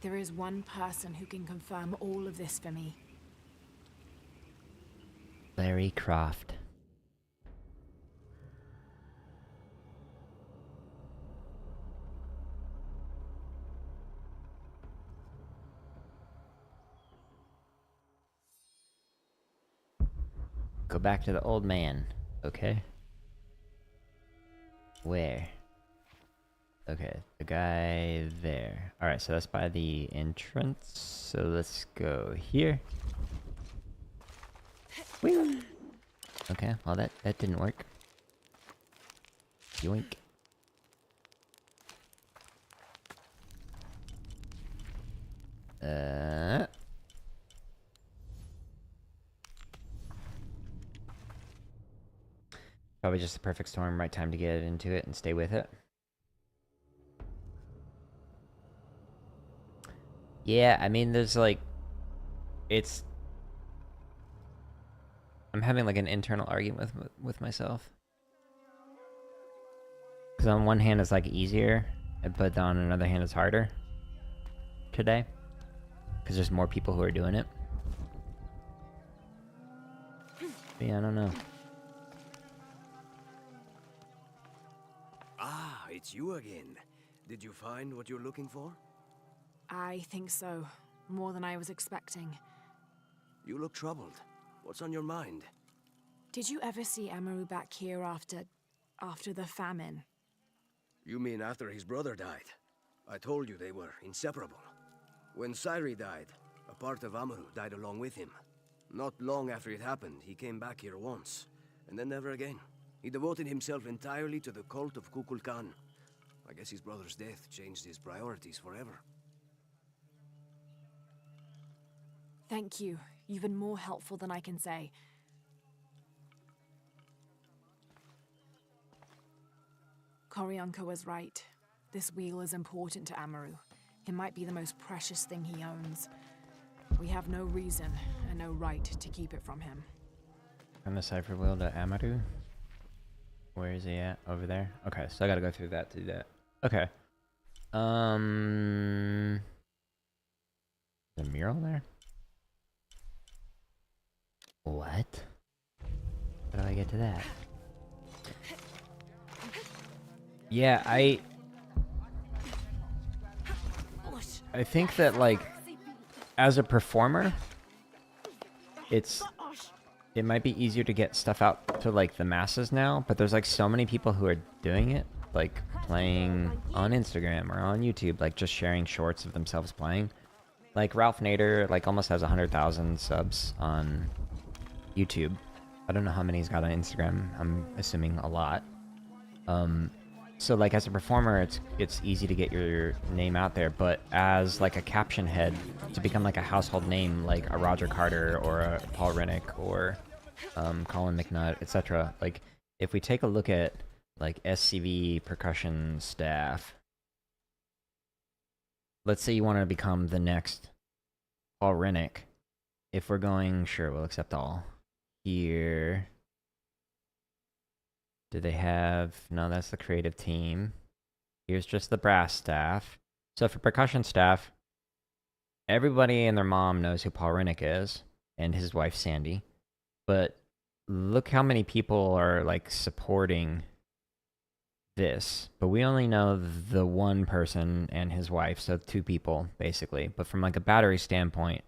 There is one person who can confirm all of this for me. Lara Croft. Go back to the old man. Okay. Where? Okay, the guy there. Alright, so that's by the entrance. So let's go here. Whee! Okay, well that didn't work. Yoink. Probably just the perfect storm, right time to get into it and stay with it. Yeah, I mean, there's like... I'm having like an internal argument with myself. Because on one hand it's like easier, but on another hand it's harder. Today. Because there's more people who are doing it. But yeah, I don't know. Ah, it's you again. Did you find what you're looking for? I think so. More than I was expecting. You look troubled. What's on your mind? Did you ever see Amaru back here after the famine? You mean after his brother died? I told you they were inseparable. When Sairi died, a part of Amaru died along with him. Not long after it happened, he came back here once, and then never again. He devoted himself entirely to the cult of Kukulkan. I guess his brother's death changed his priorities forever. Thank you. You've been more helpful than I can say. Koryanko was right. This wheel is important to Amaru. It might be the most precious thing he owns. We have no reason and no right to keep it from him. From the cipher wheel to Amaru? Where is he at? Over there? Okay, so I gotta go through that to do that. Okay. The mural there? What? How do I get to that? Yeah, I think that, like, as a performer, it might be easier to get stuff out to, like, the masses now, but there's, like, so many people who are doing it, like, playing on Instagram or on YouTube, like, just sharing shorts of themselves playing. Like, Ralph Nader, like, almost has 100,000 subs on YouTube. I don't know how many he's got on Instagram. I'm assuming a lot. So, like, as a performer, it's easy to get your name out there, but as, like, a caption head, to become, like, a household name, like a Roger Carter or a Paul Rennick or Colin McNutt, etc. Like, if we take a look at, like, SCV percussion staff, let's say you want to become the next Paul Rennick. If we're going, sure, we'll accept all. Here... Do they have... No, that's the creative team. Here's just the brass staff. So for percussion staff, everybody and their mom knows who Paul Rennick is, and his wife Sandy. But look how many people are, like, supporting this. But we only know the one person and his wife, so 2 people, basically. But from, like, a battery standpoint,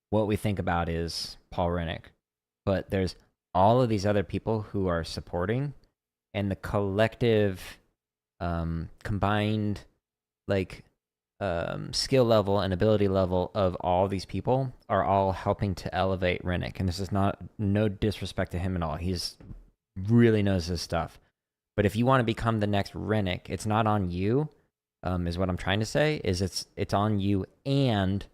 what we think about is Paul Rennick. But there's all of these other people who are supporting, and the collective, combined, like, skill level and ability level of all these people are all helping to elevate Rennick. And this is no disrespect to him at all. He's really knows his stuff. But if you want to become the next Rennick, it's not on you, is what I'm trying to say, is it's on you and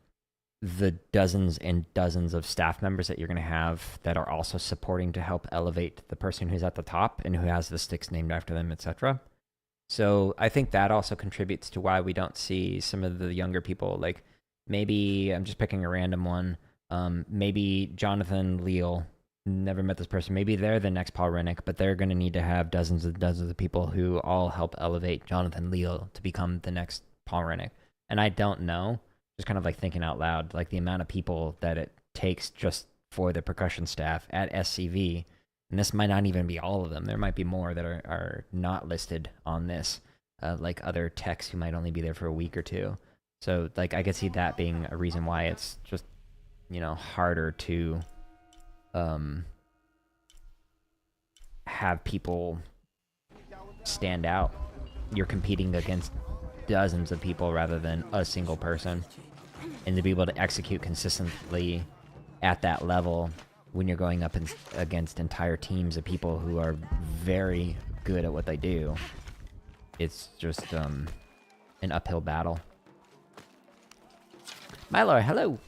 the dozens and dozens of staff members that you're going to have that are also supporting to help elevate the person who's at the top and who has the sticks named after them, etc. So I think that also contributes to why we don't see some of the younger people, like, maybe, I'm just picking a random one, maybe Jonathan Leal, never met this person, maybe they're the next Paul Rennick, but they're going to need to have dozens and dozens of people who all help elevate Jonathan Leal to become the next Paul Rennick. And I don't know, just kind of, like, thinking out loud, like, the amount of people that it takes just for the percussion staff at SCV, and this might not even be all of them. There might be more that are not listed on this, like other techs who might only be there for a week or 2. So, like, I could see that being a reason why it's just, you know, harder to have people stand out. You're competing against dozens of people rather than a single person, and to be able to execute consistently at that level when you're going up against entire teams of people who are very good at what they do, it's just an uphill battle. Mylor, hello.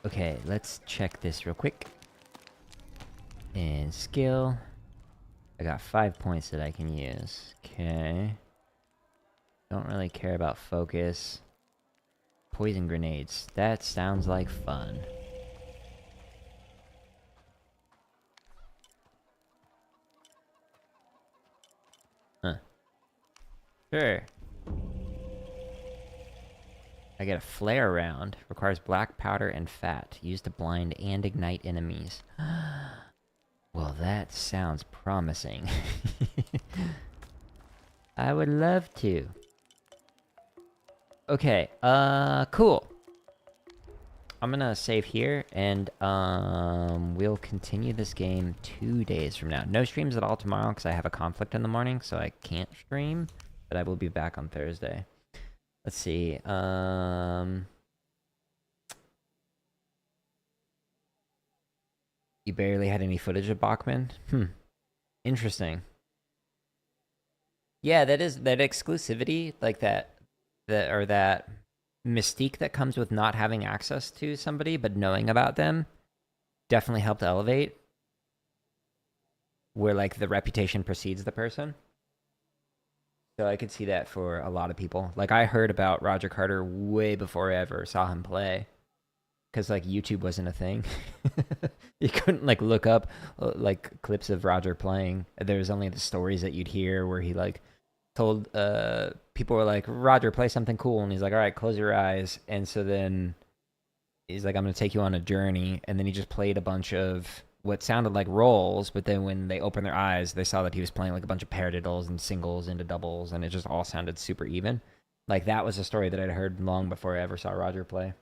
Okay, let's check this real quick. And skill, I got 5 points that I can use. Okay. Don't really care about focus. Poison grenades. That sounds like fun. Huh. Sure. I get a flare round. Requires black powder and fat. Used to blind and ignite enemies. Well, that sounds promising. I would love to. Okay, cool. I'm gonna save here, and we'll continue this game 2 days from now. No streams at all tomorrow, because I have a conflict in the morning, so I can't stream, but I will be back on Thursday. Let's see, you barely had any footage of Bachman? Interesting. Yeah, that exclusivity, like that mystique that comes with not having access to somebody but knowing about them definitely helped elevate, where like the reputation precedes the person. So I could see that for a lot of people. Like I heard about Roger Carter way before I ever saw him play, because like YouTube wasn't a thing. You couldn't like look up like clips of Roger playing. There was only the stories that you'd hear where he like told people were like, Roger, play something cool, and he's like, all right, close your eyes. And so then he's like, I'm gonna take you on a journey, and then he just played a bunch of what sounded like rolls, but then when they opened their eyes, they saw that he was playing like a bunch of paradiddles and singles into doubles, and it just all sounded super even. Like that was a story that I'd heard long before I ever saw Roger play.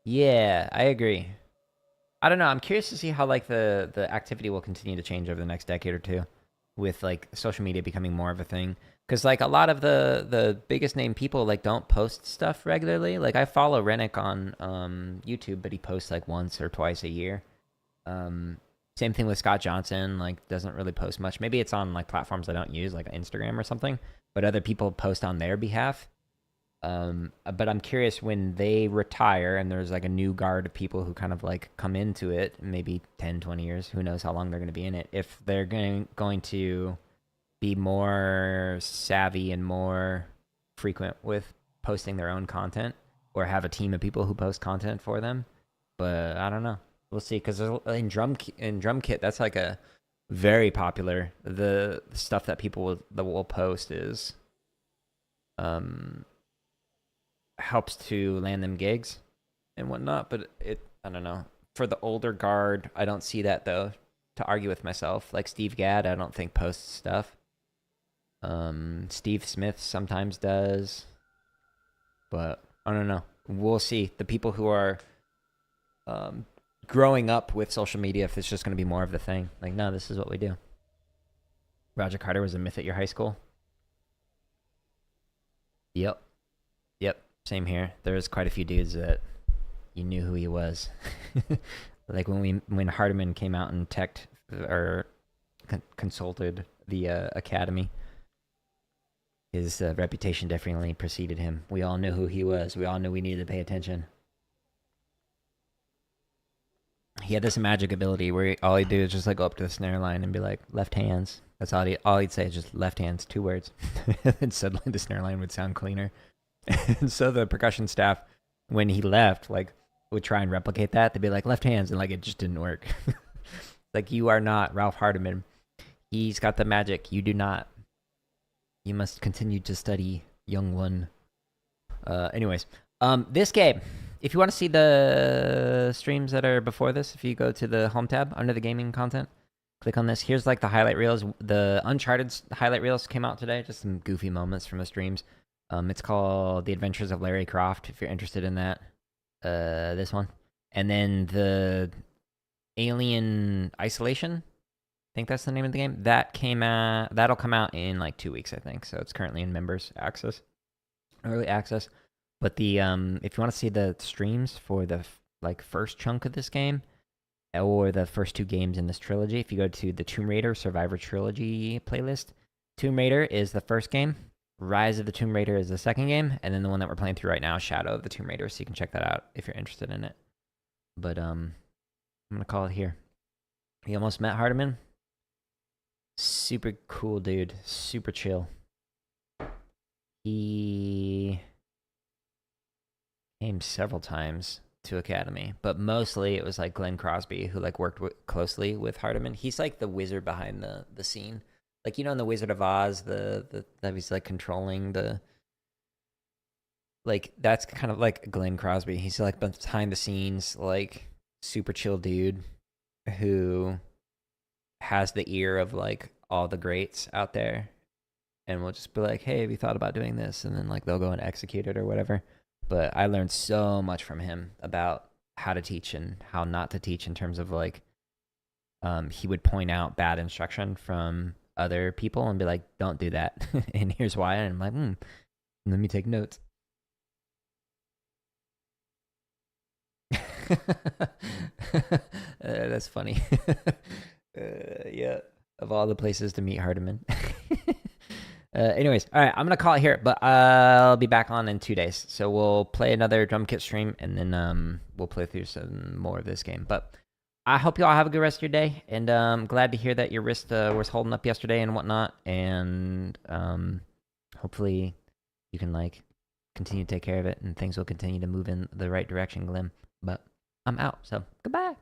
Yeah, I agree. I don't know. I'm curious to see how like the activity will continue to change over the next decade or two, with like social media becoming more of a thing. Because like a lot of the biggest name people like don't post stuff regularly. Like I follow Rennick on YouTube, but he posts like once or twice a year. Same thing with Scott Johnson. Like doesn't really post much. Maybe it's on like platforms I don't use, like Instagram or something. But other people post on their behalf. But I'm curious when they retire and there's like a new guard of people who kind of like come into it, maybe 10, 20 years, who knows how long they're going to be in it, if they're going to be more savvy and more frequent with posting their own content, or have a team of people who post content for them. But I don't know. We'll see, because in drum kit, that's like a very popular, the stuff that people will post is helps to land them gigs and whatnot. But I don't know, for the older guard, I don't see that though, to argue with myself. Like Steve Gadd, I don't think posts stuff. Steve Smith sometimes does, but I don't know. We'll see. The people who are growing up with social media, if it's just going to be more of the thing. Like, no, this is what we do. Roger Carter was a myth at your high school? Yep. Same here. There was quite a few dudes that you knew who he was. Like when Hardiman came out and consulted the academy, his reputation definitely preceded him. We all knew who he was. We all knew we needed to pay attention. He had this magic ability where all he'd do is just like go up to the snare line and be like, left hands. That's all he'd say is just left hands, 2 words. And suddenly the snare line would sound cleaner. And so the percussion staff, when he left, like would try and replicate that. They'd be like, left hands, and like it just didn't work. Like, you are not Ralph Hardiman. He's got the magic. You do not. You must continue to study, young one. Anyways, this game, if you want to see the streams that are before this, if you go to the home tab under the gaming content, click on this. Here's like the highlight reels. The Uncharted highlight reels came out today. Just some goofy moments from the streams. It's called The Adventures of Lara Croft, if you're interested in that. This one. And then the Alien Isolation, I think that's the name of the game. That'll come out in like 2 weeks, I think. So it's currently in members access, early access. But the if you want to see the streams for the like first chunk of this game, or the first 2 games in this trilogy, if you go to the Tomb Raider Survivor Trilogy playlist, Tomb Raider is the first game, Rise of the Tomb Raider is the second game, and then the one that we're playing through right now, Shadow of the Tomb Raider. So you can check that out if you're interested in it. But I'm gonna call it here. You almost met Hardiman. Super cool dude, super chill. He came several times to Academy, but mostly it was like Glenn Crosby, who like worked closely with Hardiman. He's like the wizard behind the scene. Like, you know, in the Wizard of Oz, that he's like controlling the, like, that's kind of like Glenn Crosby. He's like behind the scenes, like super chill dude who has the ear of like all the greats out there, and will just be like, hey, have you thought about doing this? And then like they'll go and execute it or whatever. But I learned so much from him about how to teach and how not to teach, in terms of like, he would point out bad instruction from other people and be like, don't do that. And here's why. And I'm like, let me take notes. That's funny. Yeah, of all the places to meet Hardiman. Anyways, all right, I'm gonna call it here, but I'll be back on in 2 days. So we'll play another drum kit stream, and then we'll play through some more of this game. But I hope you all have a good rest of your day, and I'm glad to hear that your wrist was holding up yesterday and whatnot, and hopefully you can like continue to take care of it, and things will continue to move in the right direction, Glim. But I'm out, so goodbye.